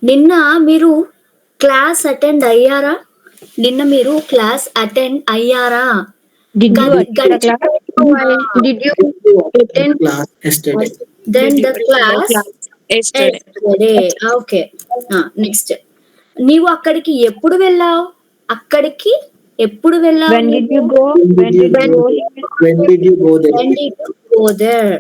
నిన్న మీరు class attend అయ్యారా? నిన్న మీరు క్లాస్ అటెండ్ అయ్యారా? Did you గడి attend the class? Did you attend class yesterday? then Did you the attend the class class yesterday? yesterday. Okay. Next. నీవు అక్కడికి ఎప్పుడు వెళ్ళావు? అక్కడికి ఎప్పుడు వెళ్ళావు When did నీవు? you go? When did you go? When did you go there? When did you go there?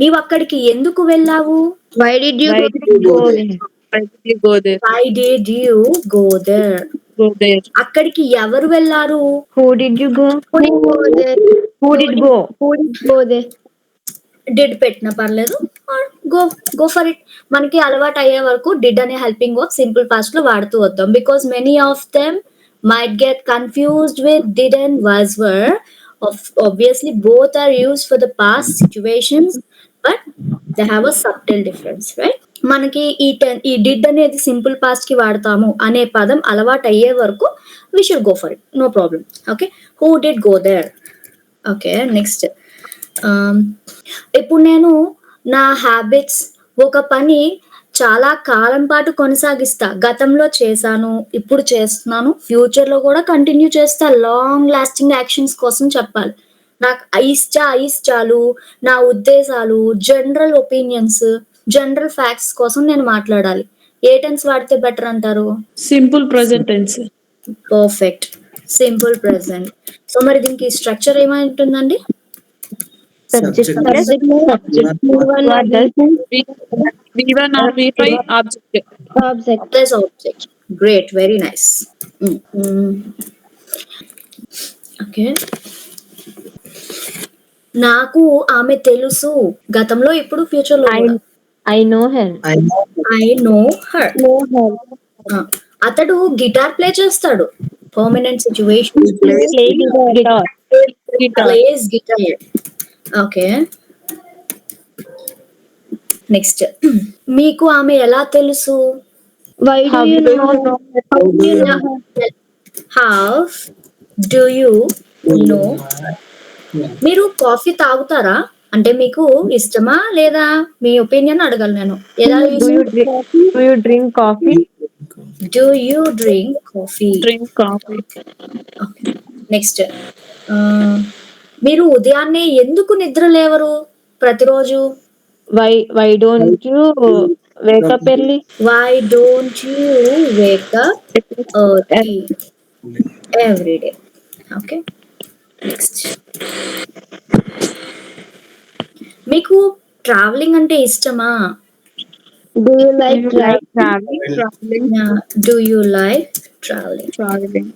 నీవు అక్కడికి ఎందుకు వెళ్ళావు? Why did you go there? Why did you go there? Why did you go there? Go there. అక్కడికి ఎవరు వెళ్ళారు? Who did you go? Who did go there? Who did go? Who did go there? Did పెట్టినా పర్లేదు. Go for it. మనకి అలవాటు అయ్యే వరకు did అనే హెల్పింగ్ వర్బ్ సింపుల్ పాస్ట్ లో వాడుతూ వద్దాం. Because many of them might get confused with did and was were. Obviously both are used for the past situations, but they have a subtle difference, right? మనకి ఈ did అనేది simple past కి వాడతాము అనే పదం అలవాటు అయ్యే వరకు we should go for it, no problem. Okay, who did go there? Okay, next. ఇప్పుడు నేను నా హ్యాబిట్స్ ఒక పని చాలా కాలం పాటు కొనసాగిస్తా. గతంలో చేశాను, ఇప్పుడు చేస్తున్నాను, ఫ్యూచర్లో కూడా కంటిన్యూ చేస్తా. లాంగ్ లాస్టింగ్ యాక్షన్స్ కోసం చెప్పాలి. నాకు అయిష్టాలు, నా ఉద్దేశాలు, జనరల్ ఒపీనియన్స్, జనరల్ ఫ్యాక్ట్స్ కోసం నేను మాట్లాడాలి. ఏ టెన్స్ వాడితే బెటర్ అంటారు? Simple present tense. Perfect, simple present. So మరి దీనికి స్ట్రక్చర్ ఏమై ఉంటుందండి? Subject Subject. plus V1 or V5 object. Plus object. Great, very nice. Okay. నాకు ఆమె తెలుసు. గతంలో, ఇప్పుడు, ఫ్యూచర్ లో కూడా. I know her. I know her. అతడు గిటార్ ప్లే చేస్తాడు. Permanent situation. Place guitar. Okay, next. మీకు ఆమె ఎలా తెలుసు? How do you know? How do you know? మీరు కాఫీ తాగుతారా? అంటే మీకు ఇష్టమా లేదా మీ ఒపీనియన్ అడగాలి నేను. ఎలా? Do you drink coffee? Do you drink coffee? Drink coffee. Okay. Next. మీరు ఉదయాన్నే ఎందుకు నిద్ర లేవరు ప్రతిరోజు? Why don't you wake up early? Why don't you wake up early every day? Okay. Next. మీకు ట్రావెలింగ్ అంటే ఇష్టమా? Do you like traveling? Do you like traveling?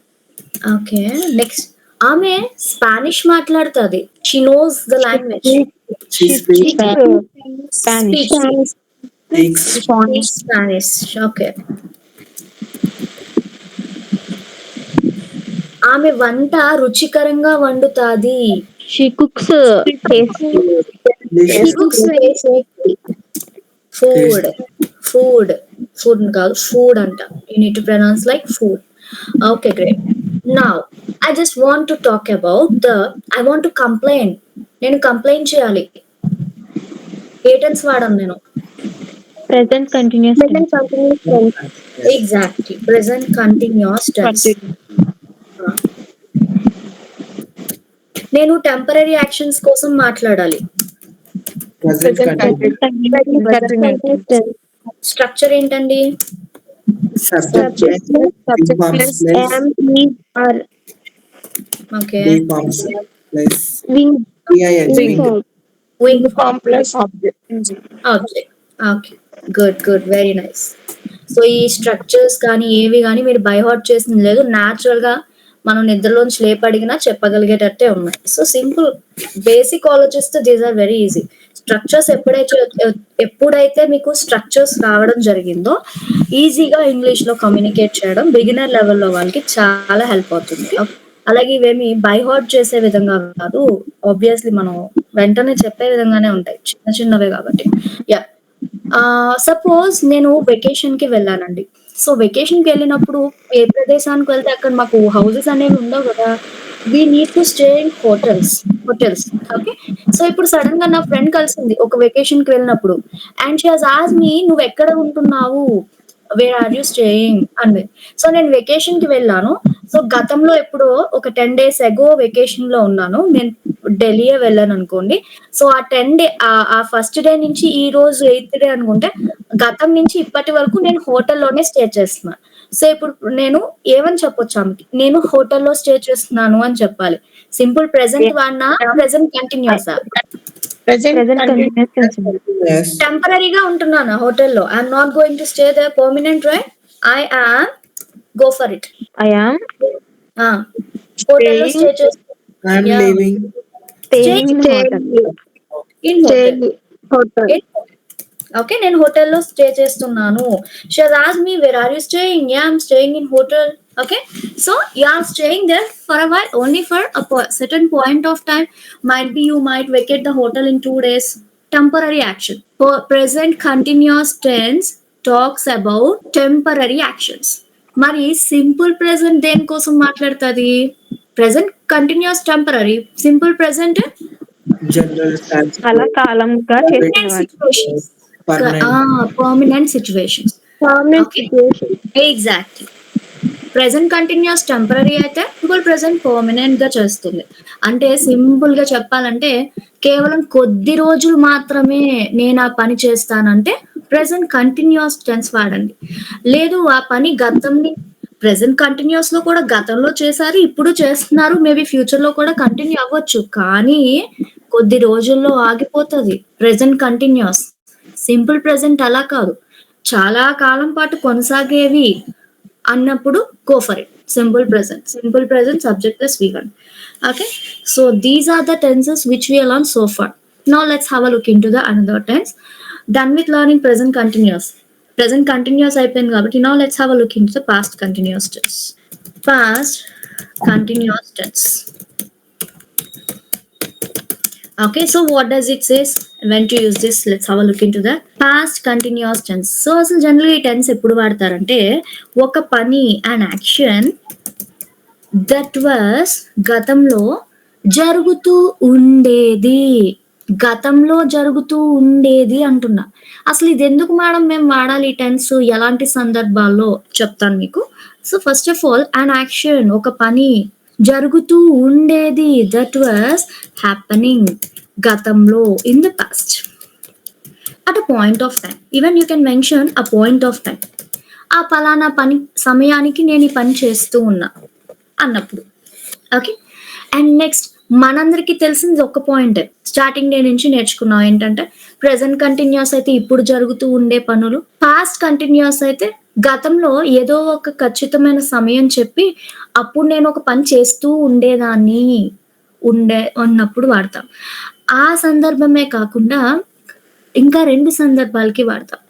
Okay, next. ఆమె స్పానిష్ మాట్లాడుతుంది. She knows the language. She speaks Spanish. Okay. ఆమె వంట రుచికరంగా వండుతాది. She cooks tasty. Food కాదు, ఫుడ్ అంట. You need to pronounce like food. Okay, great. Now I just want to talk about I want to complaint. నేను complaint చేయాలి. ఏ tense వాడాను నేను? Present continuous tense. Exactly, present continuous tense. నేను temporary actions కోసం మాట్లాడాలి. present continuous. Structure ఏంటండి? Subject plus am, is, or. Okay. Plus Wing. Wing form plus object. Okay, good, very nice. So ఈ structures కానీ ఏవి కానీ మీరు బై హార్ట్ చేసింది లేదు. న్యాచురల్ గా మనం నిద్రలోంచి లేపడిగినా చెప్పగలిగేటట్టే ఉన్నాయి. సో సింపుల్ బేసిక్ ఆలోచిస్తే these are very easy. Structures ఎప్పుడైతే మీకు స్ట్రక్చర్స్ రావడం జరిగిందో ఈజీగా ఇంగ్లీష్ లో కమ్యూనికేట్ చేయడం బిగినర్ లెవెల్లో వాళ్ళకి చాలా హెల్ప్ అవుతుంది. అలాగే ఇవేమి బై హార్ట్ చేసే విధంగా కాదు, ఆబ్వియస్లీ మనం వెంటనే చెప్పే విధంగానే ఉంటాయి, చిన్నవే కాబట్టి. యా, సపోజ్ నేను వెకేషన్ కి వెళ్ళానండి. సో వెకేషన్ కి వెళ్ళినప్పుడు ఏ ప్రదేశానికి వెళ్తే అక్కడ మాకు హౌసెస్ అనేవి ఉండవు కదా. We need to stay in hotels. Okay. So ఇప్పుడు సడన్ గా నా ఫ్రెండ్ కలిసింది ఒక వెకేషన్ కి వెళ్ళినప్పుడు. And she has asked me, నువ్వు ఎక్కడ ఉంటున్నావు? వేర్ ఆర్ యూ స్టేయింగ్ అని. సో నేను వెకేషన్ కి వెళ్ళాను. సో గతంలో ఎప్పుడో ఒక 10 days అగో వెకేషన్ లో ఉన్నాను. నేను ఢిల్లీయే వెళ్ళాను అనుకోండి. సో ఆ 10 డే ఆ ఫస్ట్ డే నుంచి ఈ రోజు 8th డే అనుకుంటే గతం నుంచి ఇప్పటి వరకు నేను హోటల్లోనే స్టే చేస్తున్నా. సో ఇప్పుడు నేను ఏమని చెప్పొచ్చు ఆమెకి, నేను హోటల్లో స్టే చేస్తున్నాను అని చెప్పాలి. సింపుల్ ప్రెజెంట్ వాడినా, ప్రెజెంట్ కంటిన్యూసా? ప్రెజెంట్ కంటిన్యూస్ టెన్స్ ఉంది. Yes. టెంపరరీగా ఉంటున్నాను హోటల్లో. I'm not going to stay there permanent, right? I am go for it. I am హోటల్లో స్టే చేస్తూ I am Yeah. leaving. Staying in hotel. In hotel. Okay, నేను హోటల్లో stay చేస్తున్నాను. She has asked me where are you staying? Yeah, I'm staying in hotel. Okay, so you are staying there for a while, only for a certain point of time. Might be you might vacate the hotel in 2 days. Temporary action. For present continuous tense talks about temporary actions. మరి simple present దేనికోసం మాట్లాడుతుంది? Present continuous temporary, simple present General stance. అలా కాలంగా చేసేవాడు. Situations, Permanent. Permanent situations. Exactly. Present continuous temporary అయితే simple present permanent గా చేస్తుంది. అంటే సింపుల్ గా చెప్పాలంటే కేవలం కొద్ది రోజులు మాత్రమే నేను ఆ పని చేస్తానంటే ప్రెజెంట్ కంటిన్యూస్ టెన్స్ వాడండి. లేదు ఆ పని గతంని ప్రెజెంట్ కంటిన్యూస్ లో కూడా గతంలో చేశారు, ఇప్పుడు చేస్తున్నారు, మేబీ ఫ్యూచర్ లో కూడా కంటిన్యూ అవ్వచ్చు, కానీ కొద్ది రోజుల్లో ఆగిపోతుంది ప్రెజెంట్ కంటిన్యూస్. సింపుల్ ప్రెజెంట్ అలా కాదు, చాలా కాలం పాటు కొనసాగేవి అన్నప్పుడు go for it. Simple present subject plus V1. Okay, so these are the tenses which we learned so far. Now let's have a look into the another tense. Done with learning present continuous అయిపోయింది కాబట్టి now let's have a look into the past continuous tense. Past continuous tense. Okay, so what does it say when to use this? Let's have a look into the past continuous tense. So అసలు general ఈ tense ఎప్పుడు వాడతారంటే ఒక పని, an action that was గతంలో జరుగుతూ ఉండేది, గతంలో జరుగుతూ ఉండేది అంటున్నా. అసలు ఇది ఎందుకు మేడం మేము వాడాలి ఈ టెన్స్, ఎలాంటి సందర్భాల్లో చెప్తాను మీకు. So first of all an action, ఒక పని జరుగుతూ ఉండేది, దట్ వాస్ హ్యాపెనింగ్ గతంలో, in the past, at a point of time. Even you can mention a point of time. ఆ పలానా పని సమయానికి నేను ఈ పని చేస్తూ ఉన్నా అన్నప్పుడు. ఓకే, అండ్ నెక్స్ట్ మనందరికీ తెలిసింది ఒక పాయింట్ స్టార్టింగ్ డే నుంచి నేర్చుకున్నాం ఏంటంటే ప్రెజెంట్ కంటిన్యూస్ అయితే ఇప్పుడు జరుగుతూ ఉండే పనులు, పాస్ట్ కంటిన్యూస్ అయితే గతంలో ఏదో ఒక ఖచ్చితమైన సమయం చెప్పి అప్పుడు నేను ఒక పని చేస్తూ ఉండేదాన్ని ఉన్నప్పుడు వాడతాం. ఆ సందర్భమే కాకుండా ఇంకా 2 సందర్భాలకి వాడతాం.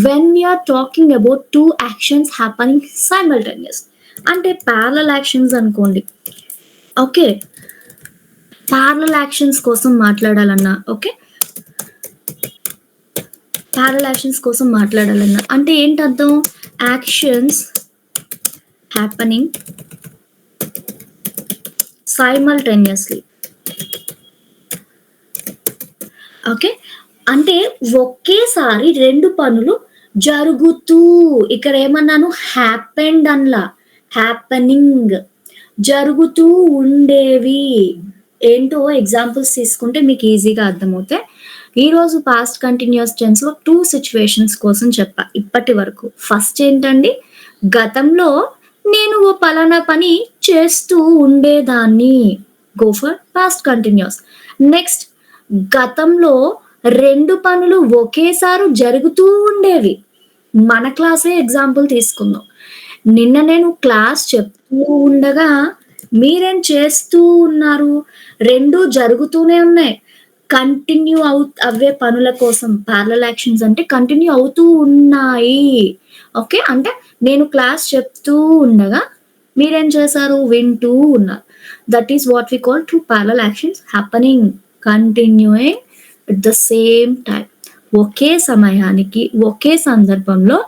When we're talking about 2 actions happening simultaneous, అంటే ప్యారలల్ యాక్షన్స్ అనుకోండి. ఓకే, ప్యారలల్ యాక్షన్స్ కోసం మాట్లాడాలన్నా, ఓకే, ప్యారలల్ యాక్షన్స్ కోసం మాట్లాడాలన్నా అంటే ఏంటి అర్థం? Actions happening simultaneously. ఓకే, అంటే ఒకేసారి 2 పనులు జరుగుతూ, ఇక్కడ ఏమన్నాను హ్యాపెండ్ అన్లా, హ్యాపెనింగ్, జరుగుతూ ఉండేవి. ఏంటో ఎగ్జాంపుల్స్ తీసుకుంటే మీకు ఈజీగా అర్థమవుతాయి. ఈరోజు పాస్ట్ కంటిన్యూస్ టెన్స్ లో 2 సిచ్యువేషన్స్ కోసం చెప్పా ఇప్పటి వరకు. ఫస్ట్ ఏంటండి, గతంలో నేను ఓ పలానా పని చేస్తూ ఉండేదాన్ని, go for past continuous. Next, గతంలో 2 పనులు ఒకేసారి జరుగుతూ ఉండేవి. మన క్లాసే ఎగ్జాంపుల్ తీసుకుందాం. నిన్న నేను క్లాస్ చెప్తూ ఉండగా మీరేం చేస్తూ ఉన్నారు? 2 జరుగుతూనే ఉన్నాయి. కంటిన్యూ అవే పనుల కోసం ప్యారలల్ యాక్షన్స్ అంటే కంటిన్యూ అవుతూ ఉన్నాయి. ఓకే, అంటే నేను క్లాస్ చెప్తూ ఉండగా మీరేం చేశారు? వింటూ ఉన్నారు. That is what we call 2 parallel actions happening continuing at the same time. ఒకే సమయానికి ఒకే సందర్భంలో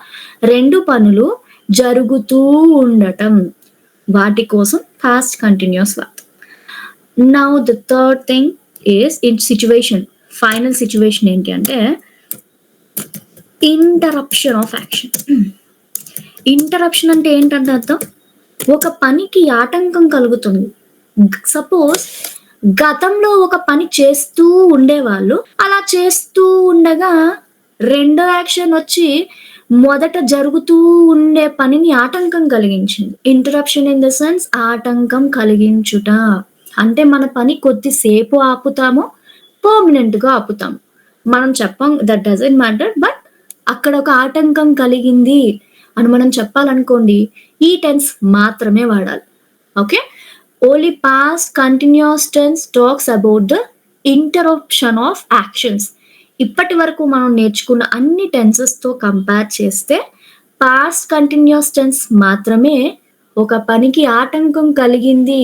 2 పనులు జరుగుతూ ఉండటం, వాటి కోసం పాస్ట్ కంటిన్యూస్ వాడతాం. Now the third thing is in situation. Final situation ఏంటి అంటే ఇంటరప్షన్ ఆఫ్ యాక్షన్. ఇంటరప్షన్ అంటే ఏంటంటే అర్థం, ఒక పనికి ఆటంకం కలుగుతుంది. సపోజ్ గతంలో ఒక పని చేస్తూ ఉండేవాళ్ళు అలా చేస్తూ ఉండగా రెండో యాక్షన్ వచ్చి మొదట జరుగుతూ ఉండే పనిని ఆటంకం కలిగించింది. ఇంటరప్షన్ ఇన్ ద సెన్స్ ఆటంకం కలిగించుట. అంటే మన పని కొద్దిసేపు ఆపుతాము, పర్మనెంట్ గా ఆపుతాము. మనం చెప్పం దట్ డజంట్ మ్యాటర్, బట్ అక్కడ ఒక ఆటంకం కలిగింది అని మనం చెప్పాలనుకోండి ఈ టెన్స్ మాత్రమే వాడాలి. Okay, only past continuous tense talks about the interruption of actions. ఇప్పటి వరకు మనం నేర్చుకున్న అన్ని టెన్సెస్ తో కంపేర్ చేస్తే పాస్ట్ కంటిన్యూస్ టెన్స్ మాత్రమే ఒక పనికి ఆటంకం కలిగింది,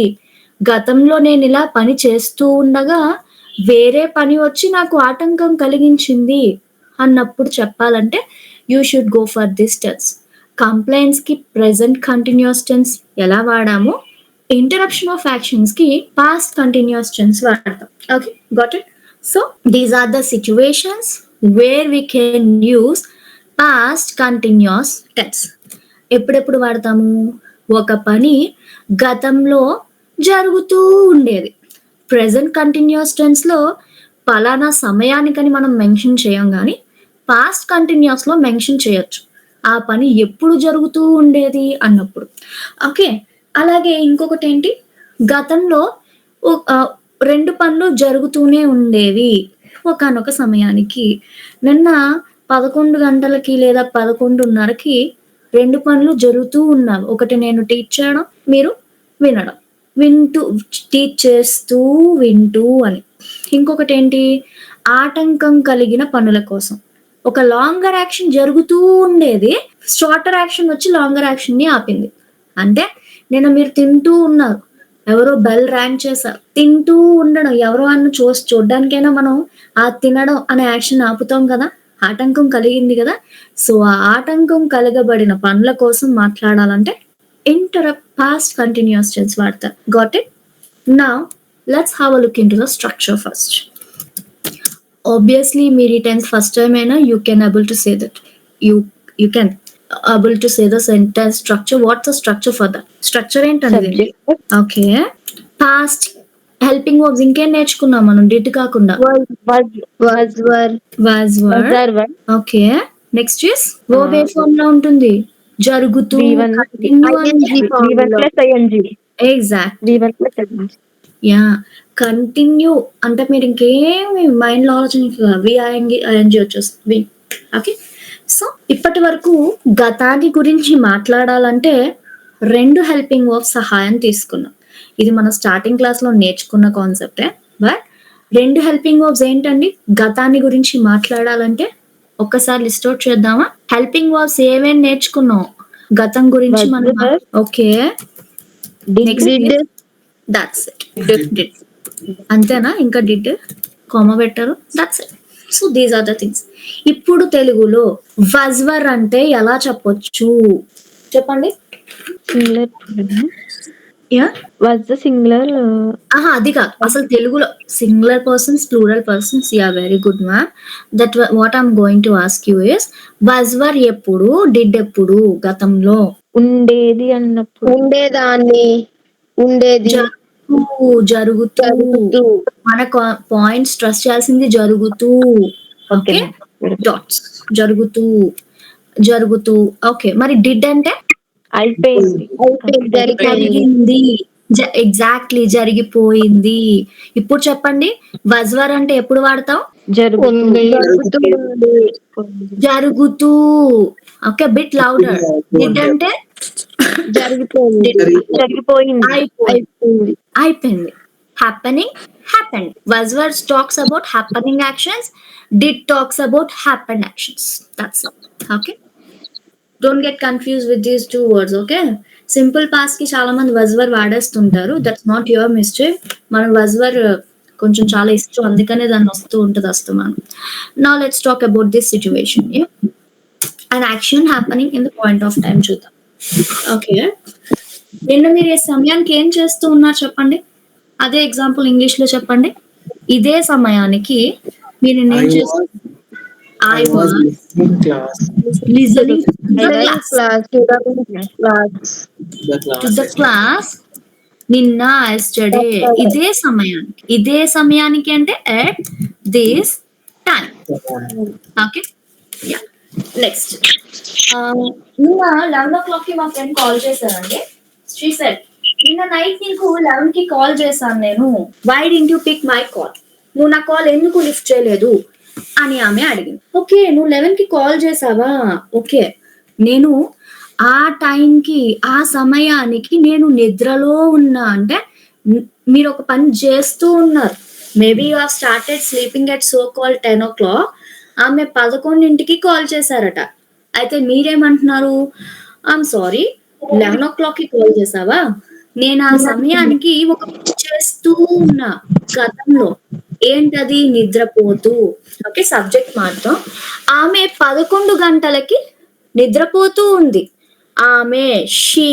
గతంలో నేను ఇలా పని చేస్తూ ఉండగా వేరే పని వచ్చి నాకు ఆటంకం కలిగించింది అన్నప్పుడు చెప్పాలంటే you should go for this tense. Complaints కి ప్రెసెంట్ కంటిన్యూస్ టెన్స్ ఎలా వాడామో ఇంటరప్షన్ ఆఫ్ యాక్షన్స్ కి పాస్ట్ కంటిన్యూస్ టెన్స్ వాడతాం. Okay, got it. So these are the situations where we can use past continuous tense. ఎప్పుడెప్పుడు వాడతాము? ఒక పని గతంలో జరుగుతూ ఉండేది. ప్రెసెంట్ కంటిన్యూస్ టెన్స్ లో పలానా సమయానికని మనం మెన్షన్ చేయం, కానీ పాస్ట్ కంటిన్యూస్ లో మెన్షన్ చేయొచ్చు ఆ పని ఎప్పుడు జరుగుతూ ఉండేది అన్నప్పుడు. ఓకే, అలాగే ఇంకొకటి ఏంటి, గతంలో రెండు పనులు జరుగుతూనే ఉండేవి ఒకానొక సమయానికి. నిన్న 11 గంటలకి లేదా 11:30కి రెండు పనులు జరుగుతూ ఉన్నవి. ఒకటి నేను టీచ్ చేయడం, మీరు వినడం, వింటూ టీచ్ చేస్తూ వింటూ అని. ఇంకొకటి ఏంటి, ఆటంకం కలిగిన పనుల కోసం ఒక లాంగర్ యాక్షన్ జరుగుతూ ఉండేది, షార్టర్ యాక్షన్ వచ్చి లాంగర్ యాక్షన్ ని ఆపింది. అంటే నేను మీరు తింటూ ఉన్నారు, ఎవరో బెల్ ర్యాంగ్ చేశారు, తింటూ ఉండడం, ఎవరో అన్న చూడడానికైనా మనం ఆ తినడం అనే యాక్షన్ ఆపుతాం కదా, ఆటంకం కలిగింది కదా. సో ఆ ఆటంకం కలగబడిన పనుల కోసం మాట్లాడాలంటే ఇంటరప్ట్ పాస్ట్ కంటిన్యూస్ టెన్స్ వాడతారు. Got it? Now let's have a look into the structure first. Obviously మీరు ఈ టెన్స్ ఫస్ట్ టైం అయినా you can able to say that you can able to say the sentence structure. What's the structure for that? Structure ఏంటండి? Okay, past helping verbs ఇంకేం నేర్చుకున్నాం మనం did కాకుండా? was were. Okay, next is verb ఏ form లో ఉంటుంది? జరుగుతూ, exact. Yeah, continue అంటే మీరు ఇంకేమి మైండ్ లో ఆలోచించాలి, విఐఎన్జి వచ్చేస్తుంది. ఓకే, సో ఇప్పటి వరకు గతాన్ని గురించి మాట్లాడాలంటే రెండు హెల్పింగ్ వర్బ్స్ సహాయం తీసుకున్నాం. ఇది మన స్టార్టింగ్ క్లాస్ లో నేర్చుకున్న కాన్సెప్టే, బట్ రెండు హెల్పింగ్ వర్బ్స్ ఏంటండి గతాన్ని గురించి మాట్లాడాలంటే? ఒక్కసారి లిస్ట్ అవుట్ చేద్దామా? హెల్పింగ్ వర్బ్స్ ఏమేమి నేర్చుకున్నాం గతం గురించి మనం? Okay, that's it. డిడ్ అంతేనా? ఇంకా డిడ్ కామా పెట్టారు, that's it. So these are the things. ఇప్పుడు తెలుగులో was were అంటే ఎలా చెప్పొచ్చు చెప్పండి? అది కాదు, అసలు తెలుగులో singular persons, plural persons. Yeah, very good ma'am. That what I'm going to ask you is, was were ఎప్పుడు, డిడ్ ఎప్పుడు? గతంలో ఉండేది అన్నప్పుడు, ఉండేదాన్ని, ఉండేది, జరుగుతూ. మన పాయింట్ స్ట్రెస్ చేయాల్సింది జరుగుతూ. ఓకే, డాట్స్, జరుగుతూ. ఓకే, మరి డిడ్ అంటే జరిగింది, ఎగ్జాక్ట్లీ, జరిగిపోయింది. ఇప్పుడు చెప్పండి, was were అంటే ఎప్పుడు వాడతాం? జరుగుతూ. Okay, bit louder. డిడ్ అంటే అయిపోయింది, happening, happened. was were talks about happening actions, did talks about happened actions. That's all. Okay, don't get confused with these two words. Okay, simple past కి చాలా మంది was were వాడేస్తుంటారు. That's not your mistake. మనం was were కొంచెం చాలా ఇష్టం, అందుకనే దాన్ని వస్తూ ఉంటుంది వస్తున్నాను. Now let's talk about this situation. an action happening in the point of time చూద్దాం. ఓకే, నిన్న మీరు ఈ సమయానికి ఏం చేస్తూ ఉన్నారు చెప్పండి? అదే ఎగ్జాంపుల్ ఇంగ్లీష్ లో చెప్పండి. ఇదే సమయానికి మీరు ఏం చేస్తారు? I I was was listening class. listening to the I class. The To the classes. class నిన్న ఎస్టర్డే ఇదే సమయానికి అంటే at this time. Okay yeah next నిన్న 11 o'clock కి మా ఫ్రెండ్ కాల్ చేశారండి. షీ సెడ్ నిన్న నైట్ నీకు 11 కి కాల్ చేశాను నేను, why didn't you pick my call, నువ్వు నా కాల్ ఎందుకు లిఫ్ట్ చేయలేదు అని ఆమె అడిగింది. ఓకే నువ్వు 11 కి కాల్ చేసావా, ఓకే నేను ఆ టైంకి ఆ సమయానికి నేను నిద్రలో ఉన్నా అంటే మీరు ఒక పని చేస్తూ ఉన్నారు. Maybe you have started sleeping at so call 10 o'clock. ఆమె 11కి కాల్ చేశారట. అయితే మీరేమంటున్నారు, ఐఎమ్ సారీ 11 o'clock కి కాల్ చేసావా, నేను ఆ సమయానికి ఒక పని చేస్తూ ఉన్నా గతంలో, ఏంటది నిద్రపోతూ. ఓకే సబ్జెక్ట్ మాత్రం ఆమె 11 గంటలకి నిద్రపోతూ ఉంది. ఆమె షీ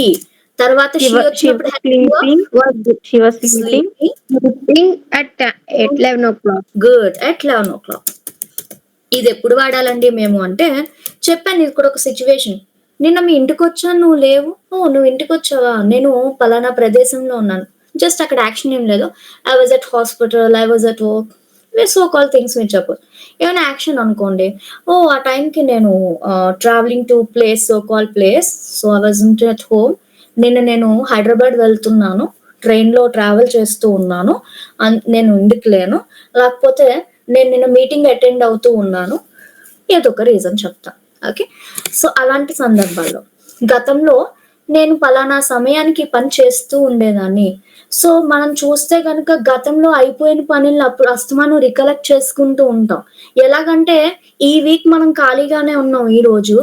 తర్వాత She షీ was వచ్చినప్పుడు sleeping. She was sleeping. Sleeping at 11 o'clock. Good at 11 o'clock. ఇది ఎప్పుడు వాడాలండి మేము అంటే, చెప్పాను ఇది కూడా ఒక సిచ్యువేషన్. నిన్న మీ ఇంటికి వచ్చాను నువ్వు లేవు, ఓ నువ్వు ఇంటికి వచ్చావా, నేను పలానా ప్రదేశంలో ఉన్నాను, జస్ట్ అక్కడ యాక్షన్ ఏం లేదు, I was at hospital, I was at work, so call things మీరు చెప్పు. ఏమైనా యాక్షన్ అనుకోండి, ఓ ఆ టైంకి నేను travelling to place so call place, so I was at home, నేను హైదరాబాద్ వెళ్తున్నాను, ట్రైన్లో ట్రావెల్ చేస్తూ ఉన్నాను, నేను ఇంటికి లేను, లేకపోతే నేను నిన్న మీటింగ్ అటెండ్ అవుతూ ఉన్నాను, ఏదో ఒక రీజన్ చెప్తా. ఓకే సో అలాంటి సందర్భాల్లో గతంలో నేను పలానా సమయానికి పని చేస్తూ ఉండేదాన్ని. సో మనం చూస్తే కనుక గతంలో అయిపోయిన పనులను అప్పుడు అస్తమానం రికలెక్ట్ చేసుకుంటూ ఉంటాం. ఎలాగంటే ఈ వీక్ మనం ఖాళీగానే ఉన్నాం ఈ రోజు,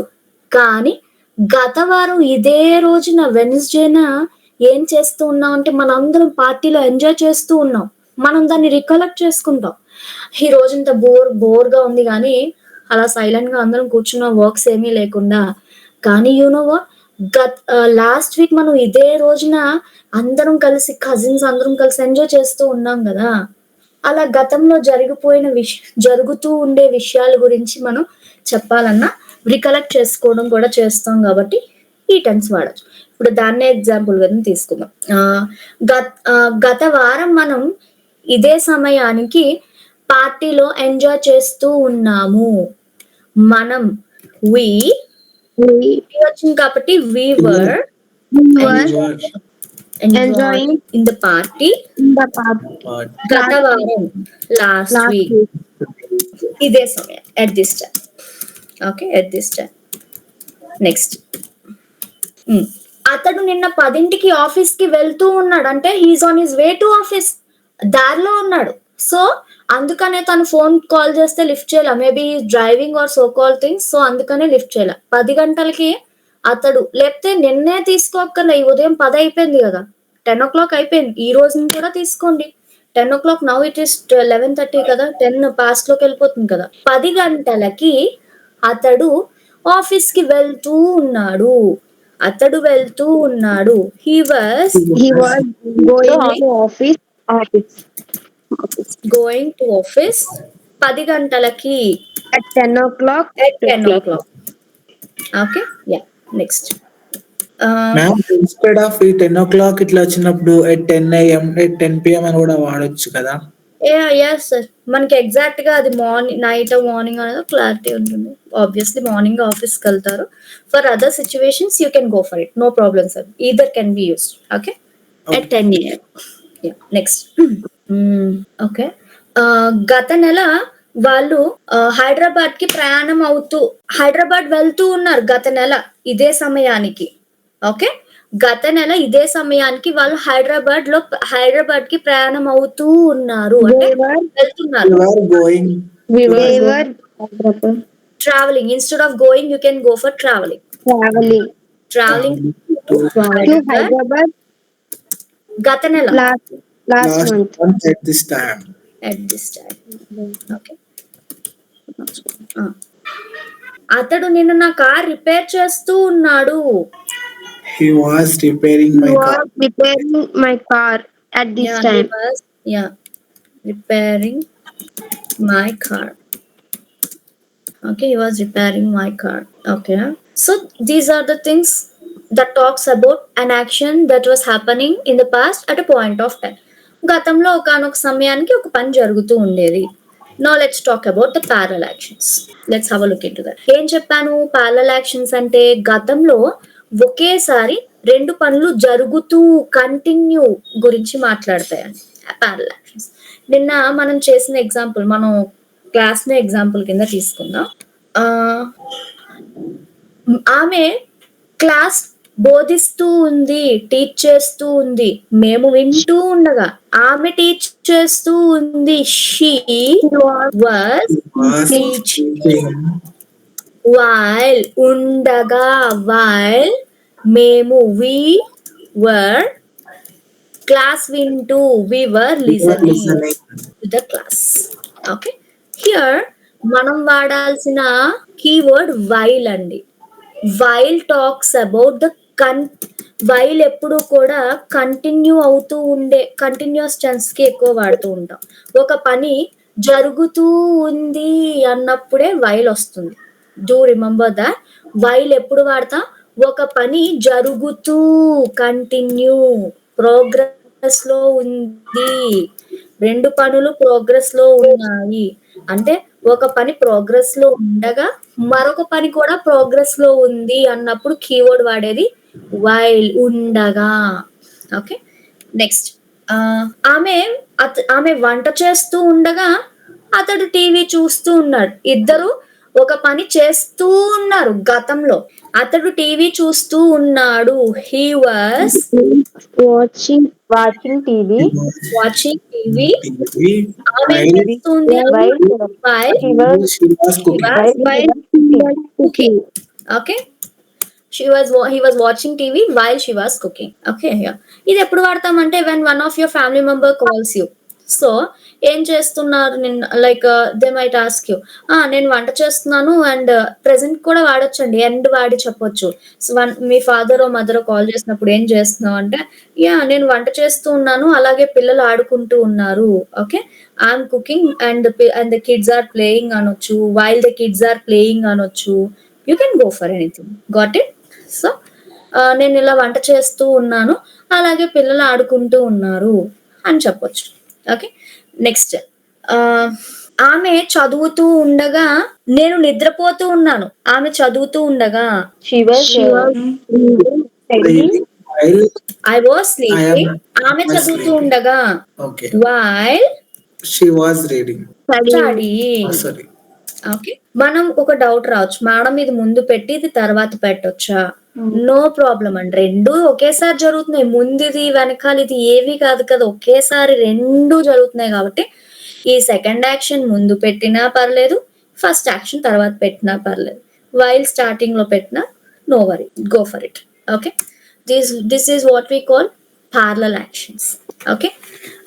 కానీ గత వారం ఇదే రోజున వెన్స్డేన ఏం చేస్తూ ఉన్నాం అంటే మనందరం పార్టీలో ఎంజాయ్ చేస్తూ ఉన్నాం. మనం దాన్ని రికలెక్ట్ చేసుకుంటాం. ఈ రోజు ఇంత బోర్గా ఉంది కానీ అలా సైలెంట్ గా అందరం కూర్చున్న, వర్క్స్ ఏమీ లేకుండా. కానీ యూనో లాస్ట్ వీక్ మనం ఇదే రోజున అందరం కలిసి కజిన్స్ అందరం కలిసి ఎంజాయ్ చేస్తూ ఉన్నాం కదా. అలా గతంలో జరుగుతూ ఉండే విషయాల గురించి మనం చెప్పాలన్నా రికలెక్ట్ చేసుకోవడం కూడా చేస్తాం కాబట్టి ఈ టెన్స్ వాడచ్చు. ఇప్పుడు దాన్నే ఎగ్జాంపుల్ గా తీసుకుందాం. గత వారం మనం ఇదే సమయానికి పార్టీలో ఎంజాయ్ చేస్తూ ఉన్నాము. మనం వచ్చింది కాబట్టి we were enjoying in the party గత వారం లాస్ట్ వీక్ ఇదే సమయం at this time. Okay at this time. Next అతడు నిన్న 10కి ఆఫీస్ కి వెళ్తూ ఉన్నాడు అంటే he's on his way to office, దారిలో ఉన్నాడు. సో అందుకనే తను ఫోన్ కాల్ చేస్తే లిఫ్ట్ చేయాల, maybe driving or so call things, so అందుకనే లిఫ్ట్ చేయాల. 10 గంటలకి అతడు, లేకపోతే నిన్నే తీసుకోక్కర్లే, ఈ ఉదయం 10 అయిపోయింది కదా, 10 o'clock అయిపోయింది, ఈ రోజుని కూడా తీసుకోండి 10 o'clock, నౌ ఇట్ ఈస్ 11:30 కదా, 10 past లోకి వెళ్ళిపోతుంది కదా. 10 గంటలకి అతడు ఆఫీస్ కి వెళ్తూ ఉన్నాడు. he was going to office 10 గంటలకి at 10 o'clock. Okay yeah next ma'am instead of ఈ 10 o'clock ఇట్లా వచ్చినప్పుడు at 10 AM at 10 PM అని కూడా వాడొచ్చు కదా. yes sir, మనకి ఎగ్జాక్ట్ గా అది నైట్ మార్నింగ్ అనేది క్లారిటీ ఉంటుంది. ఆబ్వియస్లీ మార్నింగ్ ఆఫీస్ కి వెళ్తారు. For other situations you can go for it, no problem sir, either can be used. Okay at 10 AM. Next okay గత నెల వాళ్ళు హైదరాబాద్ కి హైదరాబాద్ వెళ్తూ ఉన్నారు గత నెల ఇదే సమయానికి. ఓకే గత నెల ఇదే సమయానికి వాళ్ళు హైదరాబాద్ కి ప్రయాణం అవుతూ ఉన్నారు అంటే వెళ్తున్నారు. Travelling, instead of going you can go for travelling to Hyderabad గత నెల Last month. At this time. Okay అతడు నిన్న నా కార్ రిపేర్ చేస్తూ ఉన్నాడు. He was repairing my car at this time. Repairing my car. Okay, he was repairing my car. Okay, so these are the things that talks about an action that was happening in the past at a point of time. గతంలో ఒకనొక సమయానికి ఒక పని జరుగుతూ ఉండేది. No let's talk about the parallel actions. Let's have a look into that. ఏం చెప్పాను? Parallel actions అంటే గతంలో ఒకేసారి రెండు పనులు జరుగుతూ కంటిన్యూ గురించి మాట్లాడతాయండి ప్యారల్ యాక్షన్స్. నిన్న మనం చేసిన ఎగ్జాంపుల్, మనం క్లాస్ ని ఎగ్జాంపుల్ కింద తీసుకుందాం. ఆమె క్లాస్ బోధిస్తూ ఉంది, టీచ్ చేస్తూ ఉంది, మేము వింటూ ఉండగా ఆమె టీచ్ చేస్తూ ఉంది. షీ వాస్ టీచింగ్ వైల్ ఉండగా, వైల్ మేము వి వర్ క్లాస్ వింటూ, we were listening to the class. Okay, here మనం వాడాల్సిన కీవర్డ్ వైల్ అండి. While talks about the while ఎప్పుడు కూడా కంటిన్యూ అవుతూ ఉండే కంటిన్యూస్ టెన్స్ కి ఎక్కువ వాడుతూ ఉంటాం. ఒక పని జరుగుతూ ఉంది అన్నప్పుడే వైల్ వస్తుంది. Do remember that. వైల్ ఎప్పుడు వాడతాం? ఒక పని జరుగుతూ, కంటిన్యూ, ప్రోగ్రెస్ లో ఉంది, రెండు పనులు ప్రోగ్రెస్ లో ఉన్నాయి అంటే ఒక పని ప్రోగ్రెస్ లో ఉండగా మరొక పని కూడా ప్రోగ్రెస్ లో ఉంది అన్నప్పుడు కీవర్డ్ వాడేది వైల్, ఉండగా. ఓకే, నెక్స్ట్ ఆమె వంట చేస్తూ ఉండగా అతడు టీవీ చూస్తూ ఉన్నాడు. ఇద్దరు ఒక పని చేస్తూ ఉన్నారు గతంలో. అతడు టీవీ చూస్తూ ఉన్నాడు. He was watching watching TV watching TV. TV ఆమె ఏం while చేస్తుంది? While While she was she was cooking. while cooking. Okay, he was watching TV while she was cooking. Okay, yeah. ఇది ఎప్పుడు వాడతామంటే when one of your family member calls you. So ఏం చేస్తున్నారు? నేను like they might ask you, నేను వంట చేస్తున్నాను and present కూడా వాడొచ్చండి, end వాడి చెప్పొచ్చు. సో మీ ఫాదర్ మదర్ కాల్ చేసినప్పుడు ఏం చేస్తున్నావు అంటే, యా నేను వంట చేస్తూ ఉన్నాను, అలాగే పిల్లలు ఆడుకుంటూ ఉన్నారు. Okay, I'm cooking and the kids are playing అనొచ్చు, while the kids are playing అనొచ్చు. You can go for anything. Got it? So నేను ఇలా వంట చేస్తూ ఉన్నాను, అలాగే పిల్లలు ఆడుకుంటూ ఉన్నారు అని చెప్పొచ్చు. ఓకే, నెక్స్ట్ ఆమె చదువుతూ ఉండగా నేను నిద్రపోతూ ఉన్నాను. ఆమె చదువుతూ ఉండగా she was studying While I was sleeping. ఆమె was చదువుతూ sleeping. ఉండగా Okay, while she was reading. Studying. Sorry. Okay, మనం ఒక డౌట్ రావచ్చు, మేడం ఇది ముందు పెట్టి ఇది తర్వాత పెట్టొచ్చా? నో ప్రాబ్లం అండి, రెండు ఒకేసారి జరుగుతున్నాయి. ముందుది వెనకాలది ఏవి కాదు కదా, ఒకేసారి రెండు జరుగుతున్నాయి. కాబట్టి ఈ సెకండ్ యాక్షన్ ముందు పెట్టినా పర్లేదు, ఫస్ట్ యాక్షన్ తర్వాత పెట్టినా పర్లేదు, వైల్ స్టార్టింగ్ లో పెట్టినా no worry, go for it. Okay, this is what we call parallel actions. Okay,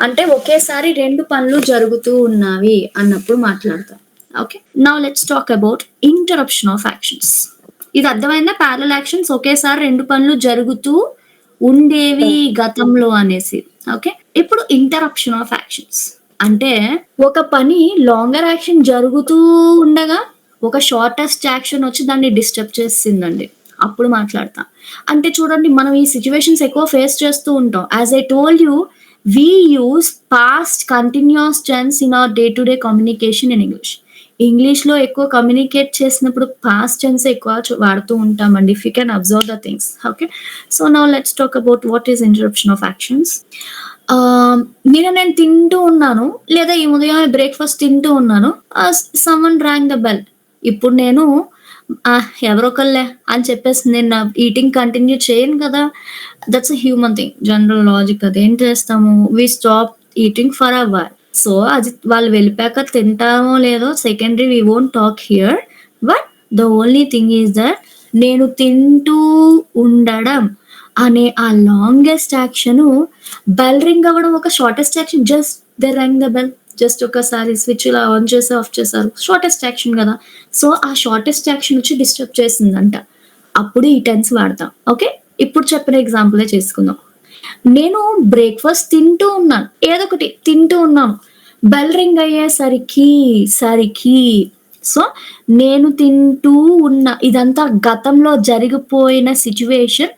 అంటే ఒకేసారి రెండు పనులు జరుగుతూ ఉన్నవి అన్నప్పుడు మాట్లాడతాం. Okay, now let's talk about interruption of actions. ఇది అర్థమైందా? ప్యారలల్ యాక్షన్స్ ఒకేసారి రెండు పనులు జరుగుతూ ఉండేవి గతంలో అనేసి. ఓకే, ఇప్పుడు ఇంటరప్షన్ ఆఫ్ యాక్షన్స్ అంటే ఒక పని లాంగర్ యాక్షన్ జరుగుతూ ఉండగా ఒక షార్టెస్ట్ యాక్షన్ వచ్చి దాన్ని డిస్టర్బ్ చేసిందండి, అప్పుడు మాట్లాడతాం. అంటే చూడండి, మనం ఈ సిచ్యువేషన్స్ ఎక్కువ ఫేస్ చేస్తూ ఉంటాం. As I told you, we use past continuous tense in our day to day communication in English. ఇంగ్లీష్లో ఎక్కువ కమ్యూనికేట్ చేసినప్పుడు పాస్ట్ టెన్స్ ఎక్కువ వాడుతూ ఉంటామండి. If you can observe the things. Okay, so now let's talk about what is interruption of actions. నేను తింటూ ఉన్నాను, లేదా ఈ ఉదయం బ్రేక్ఫాస్ట్ తింటూ ఉన్నాను, సమ్వన్ ర్యాంగ్ ద బెల్. ఇప్పుడు నేను ఎవరొకళ్ళే అని చెప్పేసి నేను నా ఈటింగ్ కంటిన్యూ చేయను కదా. That's a human thing, general logic. అది ఏం చేస్తాము, we stop eating for a while. So అది వాళ్ళు వెళ్ళిపోయాక తింటామో లేదో secondary, we won't talk here. But the only thing is that నేను తింటూ ఉండడం అనే ఆ లాంగెస్ట్ యాక్షన్, బెల్ రింగ్ అవ్వడం ఒక shortest action. Just they ring the bell, just ఒకసారి స్విచ్ ఇలా ఆన్ చేసి ఆఫ్ చేశారు, షార్టెస్ట్ యాక్షన్ కదా. సో ఆ షార్టెస్ట్ యాక్షన్ వచ్చి డిస్టర్బ్ చేసిందంట, అప్పుడు ఈ టెన్స్ వాడతాం. ఓకే, ఇప్పుడు చెప్పిన ఎగ్జాంపులే చేసుకుందాం. నేను బ్రేక్ఫాస్ట్ తింటూ ఉన్నాను, ఏదో ఒకటి తింటూ ఉన్నాను, బెల్ రింగ్ అయ్యేసరికి సో నేను తింటూ ఉన్న ఇదంతా గతంలో జరిగిపోయిన సిచ్యువేషన్